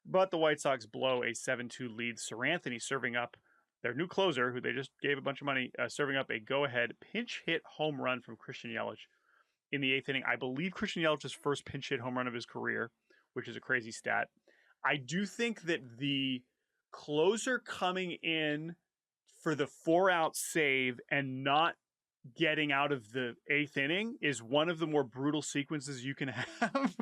But the White Sox blow a 7-2 lead. Seranthony serving up their new closer, who they just gave a bunch of money, serving up a go-ahead pinch hit home run from Christian Yelich in the 8th inning. I believe Christian Yelich's first pinch hit home run of his career, which is a crazy stat. I do think that the closer coming in for the 4-out save and not getting out of the 8th inning is one of the more brutal sequences you can have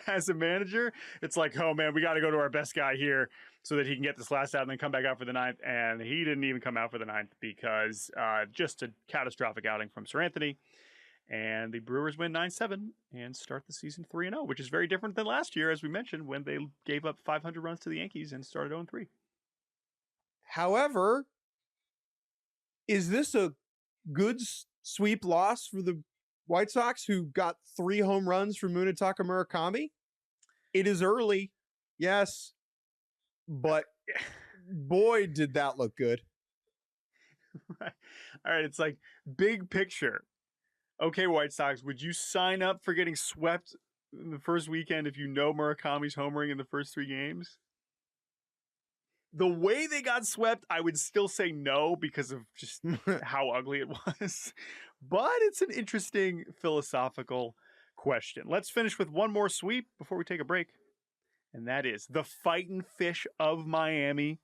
as a manager. It's like, oh man, we got to go to our best guy here so that he can get this last out and then come back out for the 9th. And he didn't even come out for the 9th because just a catastrophic outing from Seranthony. And the Brewers win 9-7 and start the season 3-0, which is very different than last year, as we mentioned, when they gave up 500 runs to the Yankees and started 0-3. However, is this a good sweep loss for the White Sox, who got 3 home runs from Munetaka Murakami? It is early, yes, but boy, did that look good. All right, it's like big picture. Okay, White Sox, would you sign up for getting swept in the first weekend if you know Murakami's homering in the first 3 games? The way they got swept, I would still say no because of just how ugly it was. But it's an interesting philosophical question. Let's finish with one more sweep before we take a break. and that is the Fightin' Fish of Miami,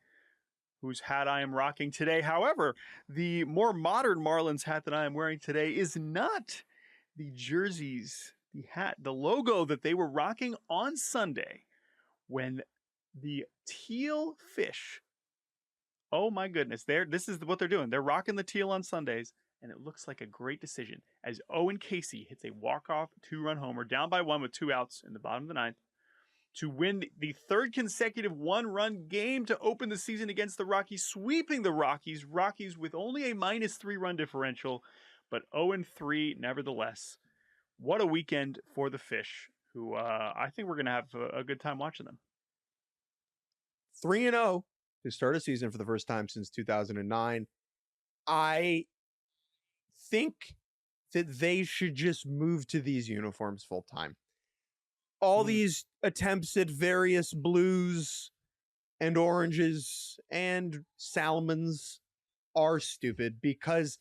whose hat I am rocking today. However, the more modern Marlins hat that I am wearing today is not the jerseys, the hat, the logo that they were rocking on Sunday when the teal fish, oh my goodness, this is what they're doing. They're rocking the teal on Sundays, and it looks like a great decision as Owen Casey hits a walk-off 2-run homer down by 1 with 2 outs in the bottom of the 9th to win the 3rd consecutive 1-run game to open the season against the Rockies, sweeping the Rockies with only a -3 run differential, but 0-3 nevertheless. What a weekend for the Fish, who I think we're going to have a good time watching them. 3-0 to start a season for the first time since 2009. I think that they should just move to these uniforms full time. All these attempts at various blues and oranges and salmons are stupid because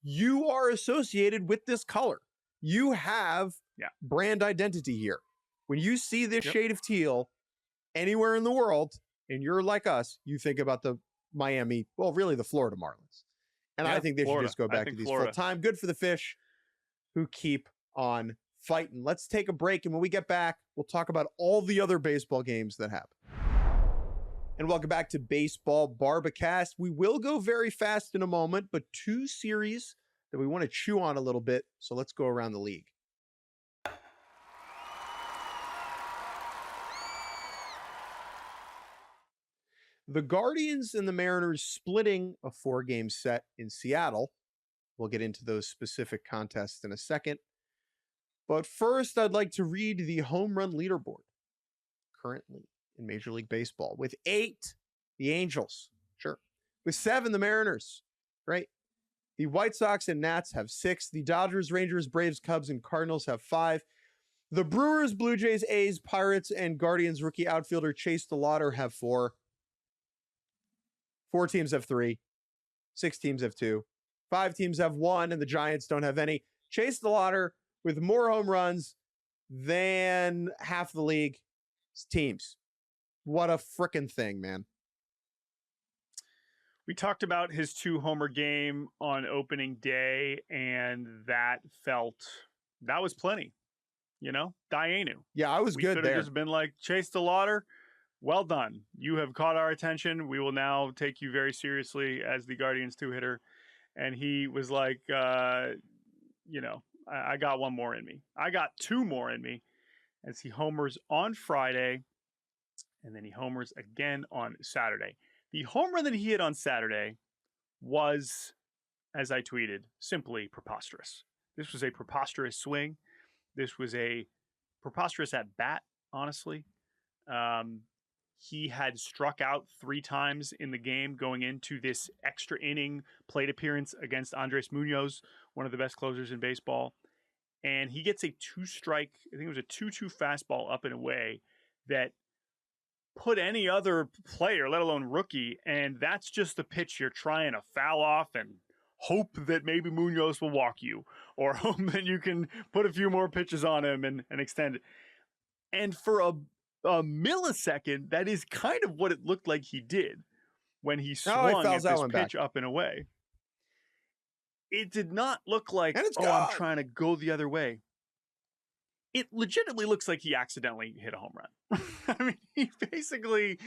you are associated with this color. You have brand identity here. When you see this shade of teal anywhere in the world, and you're like us, you think about the Miami, well, really the Florida Marlins. And I think they should just go back to these full time. Good for the Fish who keep on fighting. Let's take a break. And when we get back, we'll talk about all the other baseball games that happen. And welcome back to Baseball Barbacast. We will go very fast in a moment, but 2 series that we want to chew on a little bit. So let's go around the league. The Guardians and the Mariners splitting a 4-game set in Seattle. We'll get into those specific contests in a second. But first, I'd like to read the home run leaderboard currently in Major League Baseball. With 8, the Angels. Sure. With 7, the Mariners. Great. The White Sox and Nats have 6. The Dodgers, Rangers, Braves, Cubs, and Cardinals have 5. The Brewers, Blue Jays, A's, Pirates, and Guardians rookie outfielder Chase DeLauter have 4. 4 teams have 3. 6 teams have 2. 5 teams have 1, and the Giants don't have any. Chase DeLauter with more home runs than half the league's teams. What a frickin' thing, man. We talked about his 2-homer game on opening day, and that was plenty. You know, Dianu. Yeah, I was good there. We could have just been like, Chase DeLauter, well done. You have caught our attention. We will now take you very seriously as the Guardians 2-hitter. And he was like, I got 1 more in me. I got 2 more in me as he homers on Friday, and then he homers again on Saturday. The home run that he hit on Saturday was, as I tweeted, simply preposterous. This was a preposterous swing. This was a preposterous at bat, honestly. He had struck out 3 times in the game going into this extra inning plate appearance against Andres Munoz, one of the best closers in baseball. And he gets a 2-strike, I think it was a 2-2 fastball up and away that put any other player, let alone rookie, and that's just the pitch you're trying to foul off and hope that maybe Munoz will walk you, or hope that you can put a few more pitches on him and extend it. And for a millisecond, that is kind of what it looked like he did when he swung at this pitch up and away. It did not look like, I'm trying to go the other way. It legitimately looks like he accidentally hit a home run. I mean, he basically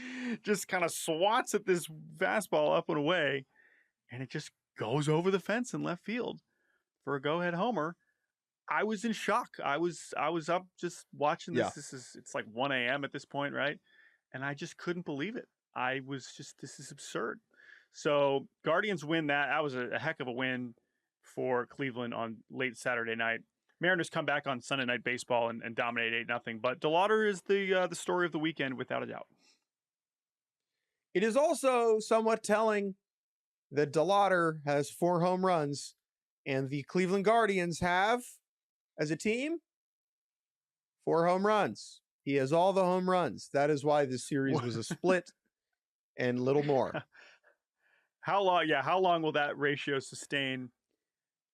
just kind of swats at this fastball up and away, and it just goes over the fence in left field for a go-ahead homer. I was in shock. I was up just watching this. Yeah. It's like 1 a.m. at this point, right? And I just couldn't believe it. This is absurd. So Guardians win that. That was a heck of a win for Cleveland on late Saturday night. Mariners come back on Sunday Night Baseball and dominate 8-0. But DeLauter is the story of the weekend without a doubt. It is also somewhat telling that DeLauter has 4 home runs and the Cleveland Guardians have, as a team, 4 home runs. He has all the home runs. That is why this series was a split and little more. How long will that ratio sustain?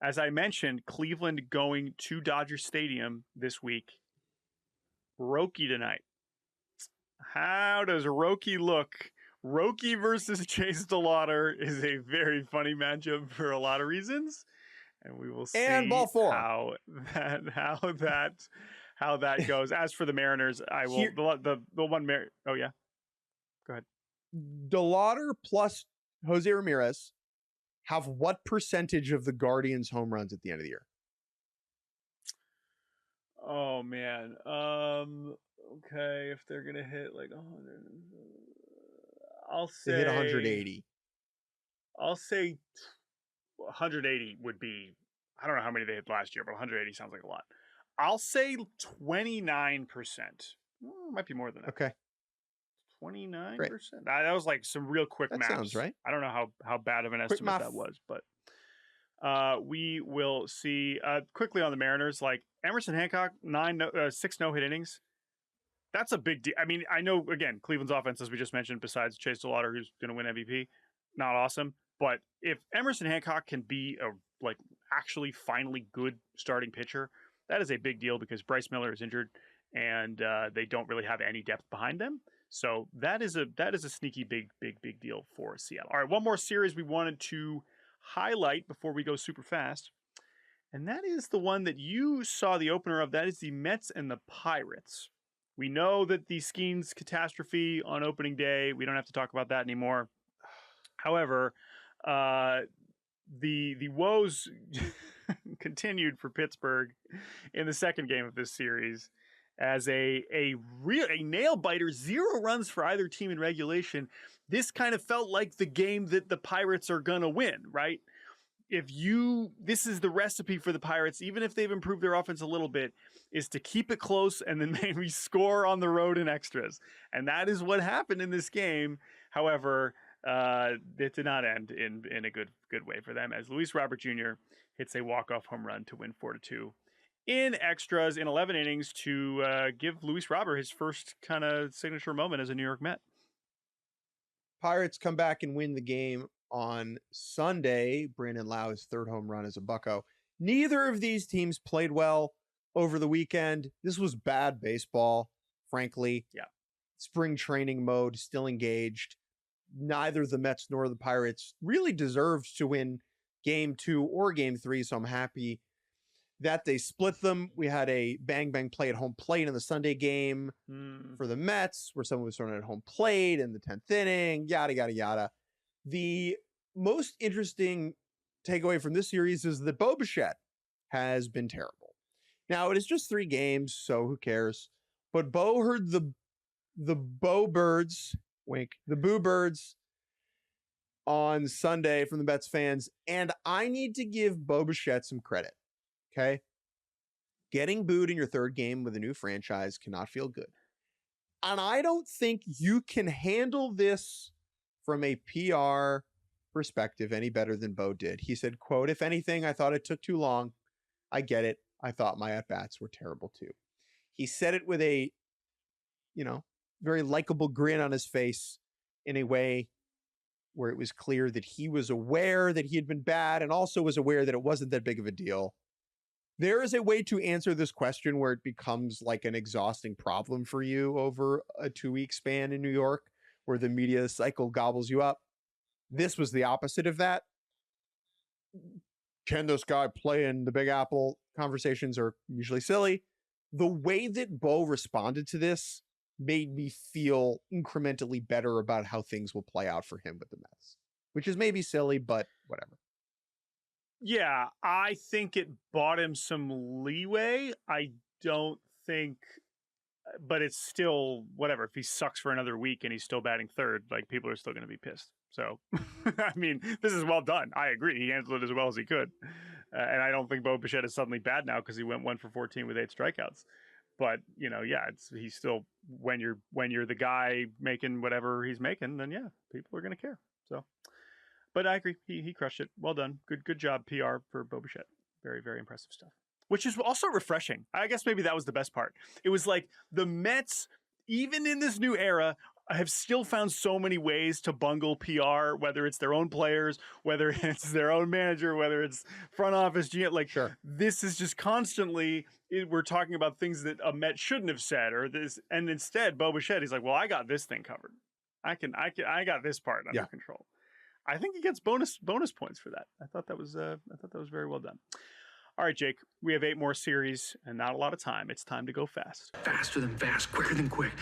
As I mentioned, Cleveland going to Dodger Stadium this week. Roki tonight. How does Roki look? Roki versus Chase DeLauter is a very funny matchup for a lot of reasons, and we will see And ball four. how that goes. As for the Mariners, I will Here- the one oh yeah, go ahead. DeLauter plus Jose Ramirez have what percentage of the Guardians' home runs at the end of the year? Oh man. Okay, if they're gonna hit like 100, I'll say They hit 180. I'll say 180 would be. I don't know how many they hit last year, but 180 sounds like a lot. I'll say 29%. Might be more than that. Okay. 29%. Great. That was like some real quick That maths. sounds right. I don't know how bad of an Quick estimate math. that was, but we will see. Quickly on the Mariners, like Emerson Hancock, 6 no-hit innings. That's a big deal. I mean, I know, again, Cleveland's offense, as we just mentioned, besides Chase DeLauter, who's going to win MVP, not awesome. But if Emerson Hancock can be a actually finally good starting pitcher, that is a big deal because Bryce Miller is injured and they don't really have any depth behind them. So that is a sneaky big deal for Seattle. All right, one more series we wanted to highlight before we go super fast, and that is the one that you saw the opener of. That is the Mets and the Pirates. We know that the Skeens catastrophe on opening day, we don't have to talk about that anymore. However, the woes continued for Pittsburgh in the second game of this series as a nail biter, 0 runs for either team in regulation. This kind of felt like the game that the Pirates are going to win, right? This is the recipe for the Pirates, even if they've improved their offense a little bit, is to keep it close and then maybe score on the road in extras. And that is what happened in this game. However, it did not end in a good way for them, as Luis Robert Jr. hits a walk-off home run to win 4-2 in extras in 11 innings to give Luis Robert his first kind of signature moment as a New York Met. Pirates come back and win the game on Sunday. Brandon Lau, his 3rd home run as a Bucco. Neither of these teams played well over the weekend. This was bad baseball, frankly. Yeah. Spring training mode, still engaged. Neither the Mets nor the Pirates really deserved to win game 2 or game 3, so I'm happy that they split them. We had a bang play at home plate in the Sunday game for the Mets, where someone was thrown at home plate in the 10th inning, yada, yada, yada. The most interesting takeaway from this series is that Bo Bichette has been terrible. Now, it is just 3 games, so who cares? But Bo heard the Bo Birds, wink, the Boo Birds on Sunday from the Mets fans, and I need to give Bo Bichette some credit, okay? Getting booed in your 3rd game with a new franchise cannot feel good. And I don't think you can handle this from a PR perspective any better than Bo did. He said, quote, "If anything, I thought it took too long. I get it. I thought my at-bats were terrible too." He said it with a, very likable grin on his face in a way where it was clear that he was aware that he had been bad and also was aware that it wasn't that big of a deal. There is a way to answer this question where it becomes like an exhausting problem for you over a 2-week span in New York, where the media cycle gobbles you up. This was the opposite of that. Can this guy play in the Big Apple? Conversations are usually silly. The way that Bo responded to this made me feel incrementally better about how things will play out for him with the Mets, which is maybe silly, but whatever. Yeah, I think it bought him some leeway. I don't think, but it's still whatever. If he sucks for another week and he's still batting 3rd, like, people are still going to be pissed. So, I mean, this is well done. I agree. He handled it as well as he could. And I don't think Bo Bichette is suddenly bad now because he went 1 for 14 with 8 strikeouts. But, he's still, when you're the guy making whatever he's making, then yeah, people are going to care. So, but I agree. He crushed it. Well done. Good job, PR, for Bo Bichette. Very, very impressive stuff. Which is also refreshing. I guess maybe that was the best part. It was like the Mets, even in this new era, have still found so many ways to bungle PR, whether it's their own players, whether it's their own manager, whether it's front office GM. Like, Sure. this is just constantly, we're talking about things that a Met shouldn't have said, or this, and instead Bo Bichette, he's like, well, I got this thing covered. I got this part under control. I think he gets bonus points for that. I thought that was very well done. All right, Jake, we have 8 more series and not a lot of time. It's time to go fast. Faster than fast, quicker than quick.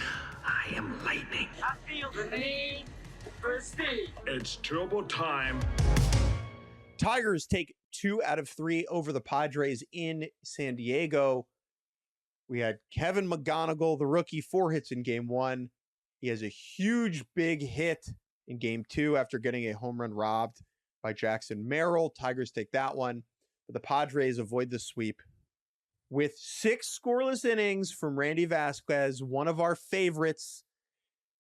I am lightning. I feel the need for speed. It's turbo time. Tigers take 2 out of 3 over the Padres in San Diego. We had Kevin McGonigal, the rookie, 4 hits in game 1. He has a huge big hit in game 2 after getting a home run robbed by Jackson Merrill. Tigers take that one, but the Padres avoid the sweep with 6 scoreless innings from Randy Vasquez, one of our favorites,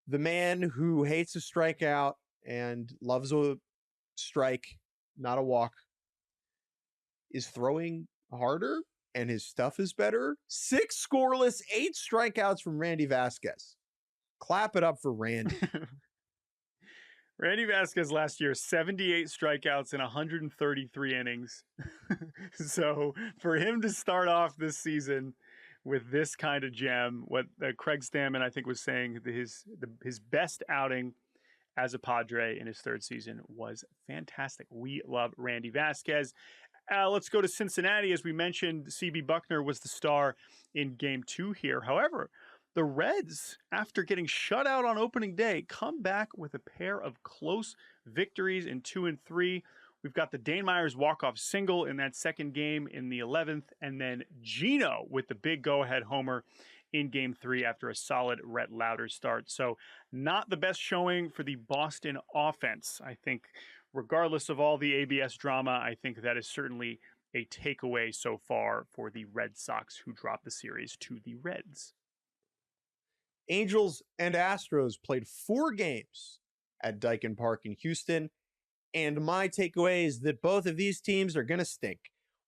the man who hates a strikeout and loves a strike, not a walk, is throwing harder and his stuff is better. 6 scoreless, 8 strikeouts from Randy Vasquez. Clap it up for Randy. Randy Vasquez last year, 78 strikeouts in 133 innings. So for him to start off this season with this kind of gem, what Craig Stammen, I think, was saying, his best outing as a Padre in his 3rd season was fantastic. We love Randy Vasquez. Let's go to Cincinnati. As we mentioned, CB Buckner was the star in game 2 here. However, the Reds, after getting shut out on opening day, come back with a pair of close victories in 2 and 3. We've got the Dane Myers walk-off single in that second game in the 11th, and then Gino with the big go-ahead homer in game 3 after a solid Rhett Lauder start. So not the best showing for the Boston offense. I think regardless of all the ABS drama, I think that is certainly a takeaway so far for the Red Sox, who dropped the series to the Reds. Angels and Astros played 4 games at Daikin Park in Houston, and my takeaway is that both of these teams are going to stink.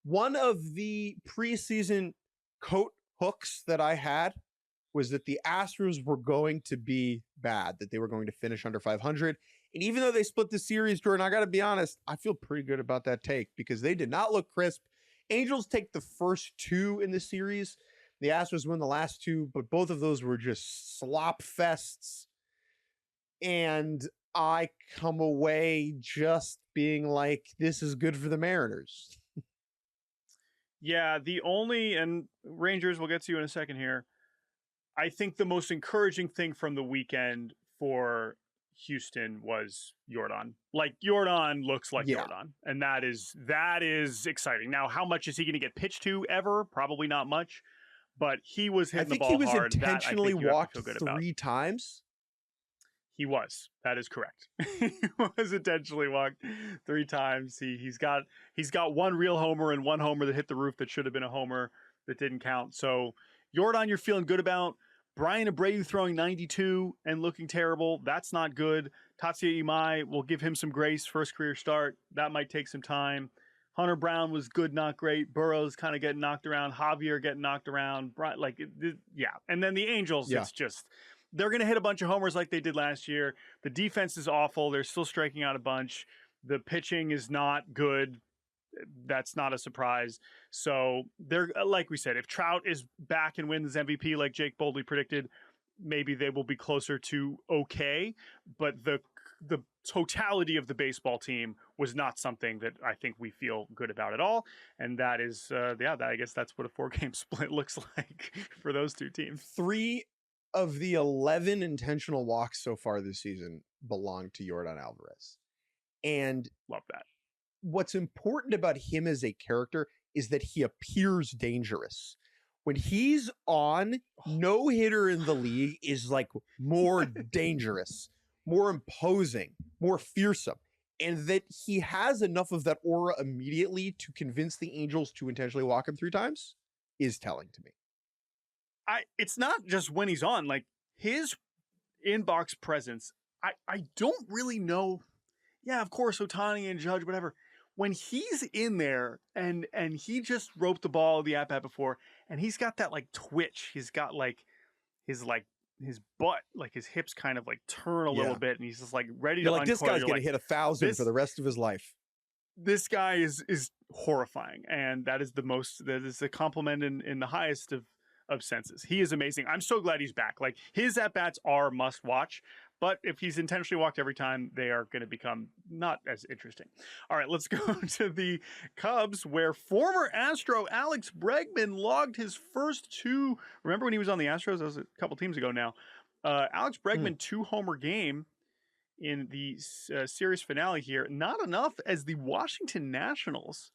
One of the preseason coat hooks that I had was that the Astros were going to be bad, that they were going to finish under 500. And even though they split the series, Jordan, I got to be honest, I feel pretty good about that take because they did not look crisp. Angels take the first 2 in the series. The Astros win the last 2, but both of those were just slop fests. And I come away just being like, this is good for the Mariners. Yeah, and Rangers, we'll get to you in a second here. I think the most encouraging thing from the weekend for Houston was Jordan. Like, Jordan looks like Jordan, and that is exciting. Now, how much is he going to get pitched to ever? Probably not much. But he was hitting the ball hard. I think he was intentionally walked 3 times. He was. That is correct. He was intentionally walked 3 times. He's got 1 real homer and 1 homer that hit the roof that should have been a homer that didn't count. So Jordan, you're feeling good about. Brian Abreu throwing 92 and looking terrible. That's not good. Tatsuya Imai, will give him some grace. First career start. That might take some time. Hunter Brown was good, not great. Burrow's kind of getting knocked around. Javier getting knocked around. And then the Angels, it's just, they're going to hit a bunch of homers like they did last year. The defense is awful. They're still striking out a bunch. The pitching is not good. That's not a surprise. So they're, like we said, if Trout is back and wins MVP like Jake boldly predicted, maybe they will be closer to okay. But the totality of the baseball team was not something that I think we feel good about at all. And that is, I guess that's what a 4-game split looks like for those 2 teams. 3 of the 11 intentional walks so far this season belong to Yordan Alvarez. And love that. What's important about him as a character is that he appears dangerous. When he's on, no hitter in the league is like more dangerous, more imposing, more fearsome. And that he has enough of that aura immediately to convince the Angels to intentionally walk him 3 times is telling to me. It's not just when he's on, like his inbox presence. I don't really know. Yeah, of course, Ohtani and Judge, whatever. When he's in there and he just roped the ball the at-bat before, and he's got that like twitch. He's got like his like his butt, like his hips kind of like turn a little bit, and he's just like ready You're to like, this uncoil. guy's going to hit 1,000 for the rest of his life. This guy is horrifying, and that is a compliment in the highest of senses. He is amazing. I'm so glad he's back. Like, his at-bats are must watch, but if he's intentionally walked every time, they are going to become not as interesting. All right, let's go to the Cubs, where former Astro Alex Bregman logged his first 2. Remember when he was on the Astros? That was a couple teams ago now. Alex Bregman 2-homer game in the series finale here. Not enough, as the Washington Nationals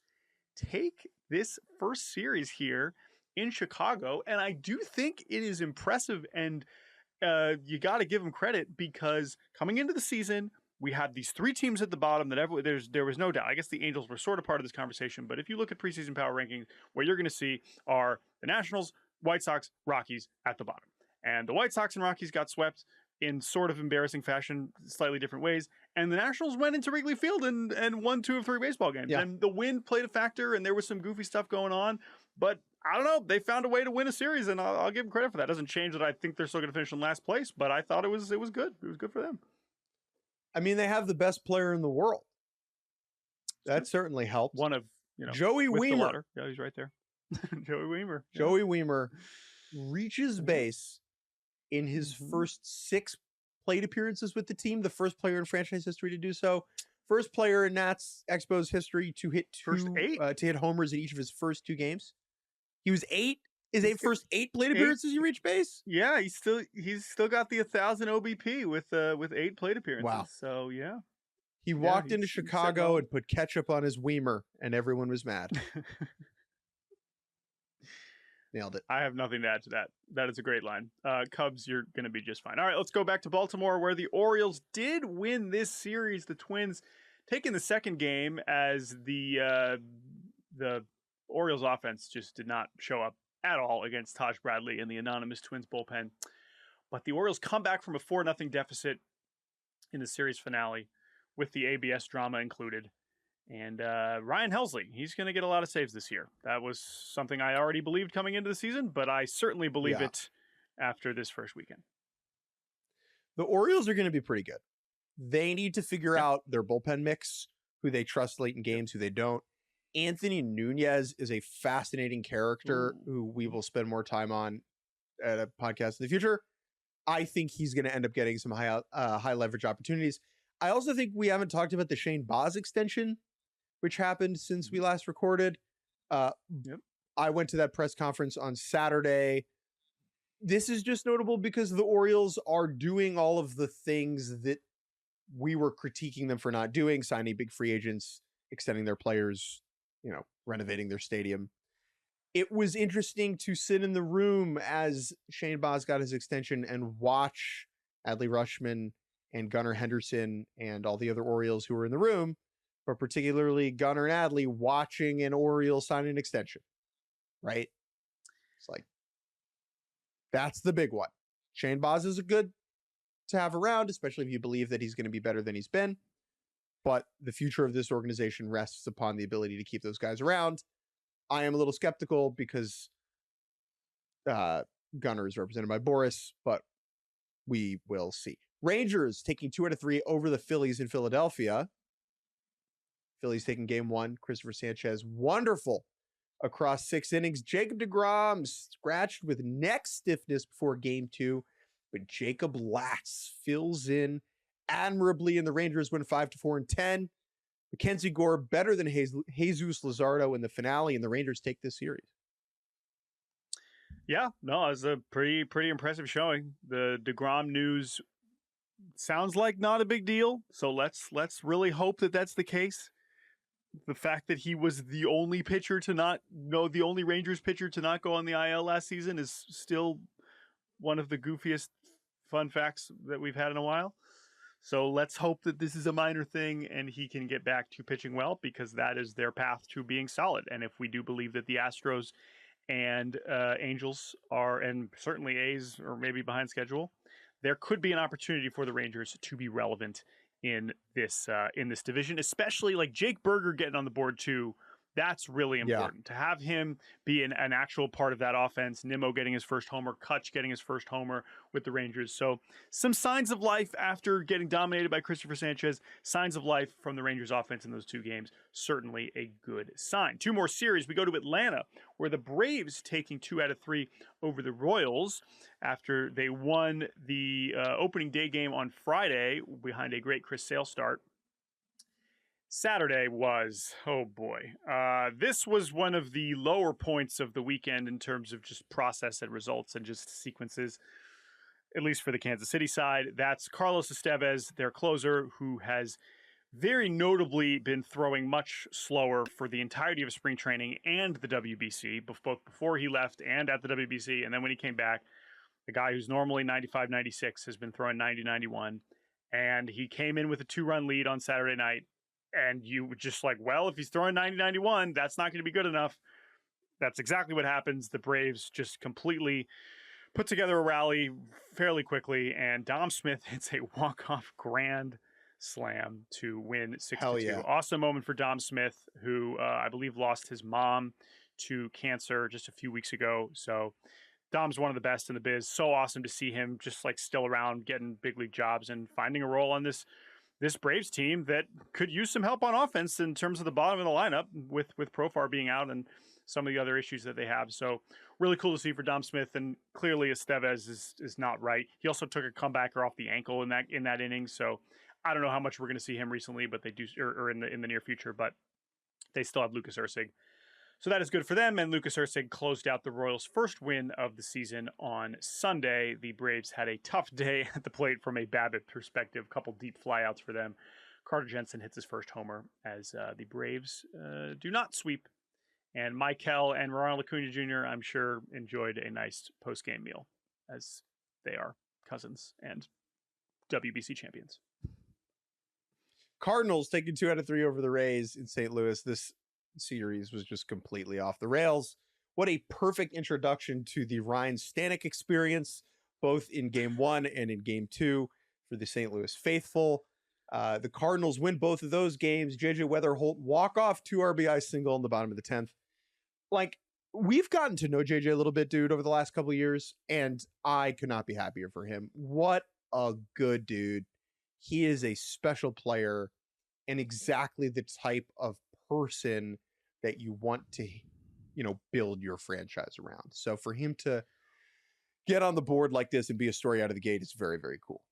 take this first series here in Chicago. And I do think it is impressive, and you got to give them credit, because coming into the season, we had these 3 teams at the bottom that there was no doubt. I guess the Angels were sort of part of this conversation, but if you look at preseason power rankings, what you're going to see are the Nationals, White Sox, Rockies at the bottom. And the White Sox and Rockies got swept in sort of embarrassing fashion, slightly different ways. And the Nationals went into Wrigley Field and won 2 of 3 baseball games. Yeah. And the wind played a factor, and there was some goofy stuff going on. But I don't know, they found a way to win a series, and I'll give them credit for that. It doesn't change that I think they're still going to finish in last place, but I thought it was good. It was good for them. I mean, they have the best player in the world. That certainly helped. One of, Joey Wiemer. DeLauter. Yeah, he's right there. Joey Wiemer. Joey Wiemer reaches base in his first 6 plate appearances with the team, the first player in franchise history to do so. First player in Nats Expos history to hit to hit homers in each of his first 2 games. He was 8. First 8 plate appearances you reach base? Yeah, he's still got the 1,000 OBP with 8 plate appearances. Wow. So yeah. He walked into Chicago and put ketchup on his Wiemer, and everyone was mad. Nailed it. I have nothing to add to that. That is a great line. Cubs, you're going to be just fine. All right, let's go back to Baltimore, where the Orioles did win this series. The Twins taking the second game, as the Orioles offense just did not show up at all against Taj Bradley and the anonymous Twins bullpen. But the Orioles come back from a 4-0 deficit in the series finale, with the ABS drama included. And Ryan Helsley, he's going to get a lot of saves this year. That was something I already believed coming into the season, but I certainly believe it after this first weekend. The Orioles are going to be pretty good. They need to figure out their bullpen mix, who they trust late in games, who they don't. Anthony Nunez is a fascinating character who we will spend more time on at a podcast in the future. I think he's going to end up getting some high leverage opportunities. I also think we haven't talked about the Shane Baz extension, which happened since we last recorded. I went to that press conference on Saturday. This is just notable because the Orioles are doing all of the things that we were critiquing them for not doing, signing big free agents, extending their players, renovating their stadium. It was interesting to sit in the room as Shane Baz got his extension and watch Adley Rutschman and Gunnar Henderson and all the other Orioles who were in the room, but particularly Gunnar and Adley, watching an Oriole sign an extension, right? It's like, that's the big one. Shane Baz is good to have around, especially if you believe that he's going to be better than he's been. But the future of this organization rests upon the ability to keep those guys around. I am a little skeptical because Gunnar is represented by Boris, but we will see. Rangers taking 2 out of 3 over the Phillies in Philadelphia. Phillies taking game 1. Christopher Sanchez, wonderful across 6 innings. Jacob deGrom scratched with neck stiffness before game 2, but Jacob Latz fills in admirably, and the Rangers win 5-4 in 10. Mackenzie Gore better than Jesus Luzardo in the finale, and the Rangers take this series. Yeah, no, it was a pretty impressive showing. The DeGrom news sounds like not a big deal, so let's really hope that that's the case. The fact that he was the only the only Rangers pitcher to not go on the IL last season is still one of the goofiest fun facts that we've had in a while. So let's hope that this is a minor thing and he can get back to pitching well, because that is their path to being solid. And if we do believe that the Astros and Angels are, and certainly A's or maybe behind schedule, there could be an opportunity for the Rangers to be relevant in this division, especially like Jake Berger getting on the board too That's really important to have him be an actual part of that offense. Nimmo getting his first homer, Kutch getting his first homer with the Rangers. So some signs of life after getting dominated by Christopher Sanchez. Signs of life from the Rangers offense in those 2 games. Certainly a good sign. 2 more series. We go to Atlanta, where the Braves taking 2 out of 3 over the Royals after they won the opening day game on Friday behind a great Chris Sale start. Saturday was, oh boy, this was one of the lower points of the weekend in terms of just process and results and just sequences, at least for the Kansas City side. That's Carlos Estevez, their closer, who has very notably been throwing much slower for the entirety of spring training and the WBC, both before he left and at the WBC. And then when he came back, the guy who's normally 95, 96 has been throwing 90, 91. And he came in with a 2-run lead on Saturday night. And you were just like, well, if he's throwing 90-91, that's not going to be good enough. That's exactly what happens. The Braves just completely put together a rally fairly quickly, and Dom Smith hits a walk-off grand slam to win 6-2. Yeah. Awesome moment for Dom Smith, who I believe lost his mom to cancer just a few weeks ago. So Dom's one of the best in the biz. So awesome to see him just like still around, getting big league jobs and finding a role on this Braves team that could use some help on offense in terms of the bottom of the lineup with Profar being out and some of the other issues that they have. So really cool to see for Dom Smith, and clearly Estevez is not right. He also took a comebacker off the ankle in that inning. So I don't know how much we're going to see him recently, but they do, or in the near future, but they still have Lucas Erceg. So that is good for them, and Lucas Erceg closed out the Royals' first win of the season on Sunday. The Braves had a tough day at the plate from a BABIP perspective, a couple deep flyouts for them. Carter Jensen hits his first homer as the Braves do not sweep. And Michael and Ronald Acuna Jr., I'm sure, enjoyed a nice post-game meal, as they are cousins and WBC champions. Cardinals taking 2 out of 3 over the Rays in St. Louis. This series was just completely off the rails. What a perfect introduction to the Ryan Stanek experience, both in game 1 and in game 2 for the St. Louis faithful. The Cardinals win both of those games. JJ Weatherholt walk-off 2 RBI single in the bottom of the 10th. Like, we've gotten to know JJ a little bit, dude, over the last couple of years, and I could not be happier for him. What a good dude. He is a special player and exactly the type of person that you want to, build your franchise around. So for him to get on the board like this and be a story out of the gate is very, very cool.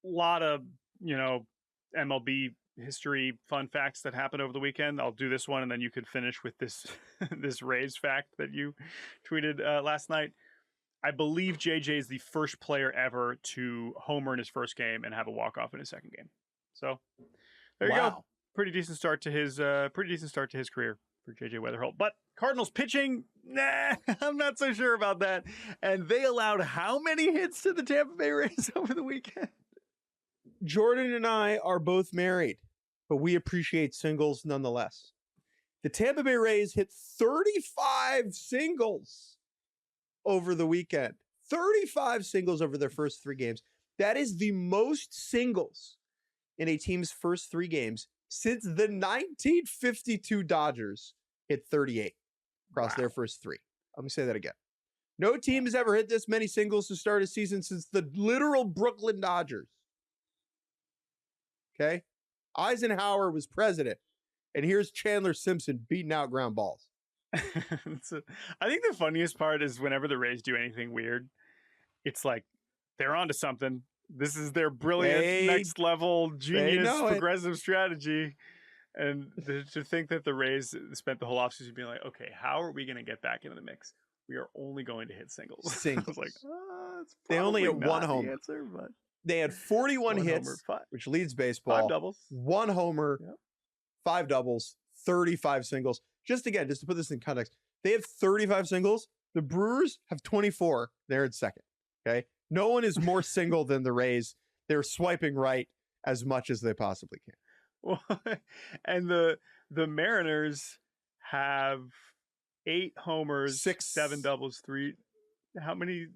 A lot of, MLB history fun facts that happened over the weekend. I'll do this one, and then you could finish with this this Rays fact that you tweeted last night. I believe JJ is the first player ever to homer in his first game and have a walk-off in his second game. So there you go. Pretty decent start to his career for JJ Weatherholt. But Cardinals pitching, nah, I'm not so sure about that. And they allowed how many hits to the Tampa Bay Rays over the weekend? Jordan and I are both married, but we appreciate singles nonetheless. The Tampa Bay Rays hit 35 singles over the weekend. 35 singles over their first 3 games. That is the most singles in a team's first 3 games since the 1952 Dodgers hit 38 across their first 3. Let me say that again. No team has ever hit this many singles to start a season since the literal Brooklyn Dodgers. Okay? Eisenhower was president, and here's Chandler Simpson beating out ground balls. I think the funniest part is whenever the Rays do anything weird, it's like they're onto something. This is their brilliant next level genius progressive strategy. And to think that the Rays spent the whole offseason being like, okay, how are we going to get back into the mix? We are only going to hit singles. I was like, they only hit 1 homer. Answer, but they had 41 hits, which leads baseball. 5 doubles. 1 homer, 5 doubles, 35 singles. Just to put this in context, they have 35 singles. The Brewers have 24. They're in second. Okay. No one is more single than the Rays. They're swiping right as much as they possibly can. Well, and the Mariners have 8 homers, 7 doubles, 3. How many?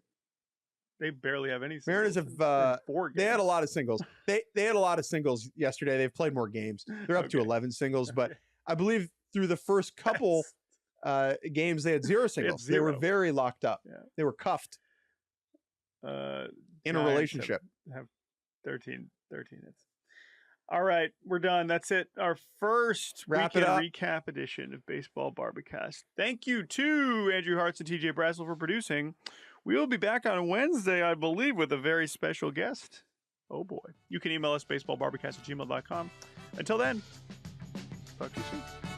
They barely have any singles. Mariners have 4 games. They had a lot of singles. They had a lot of singles yesterday. They've played more games. They're up to 11 singles, but I believe through the first couple games, they had zero singles. They were very locked up. Yeah. They were cuffed in a relationship. Have 13 hits. All right, we're done. That's it. Our first weekend recap edition of Baseball Barbacast. Thank you to Andrew Hartz and TJ Brassel for producing. We will be back on Wednesday, I believe, with a very special guest. Oh, boy. You can email us, baseballbarbacast@gmail.com. Until then, talk to you soon.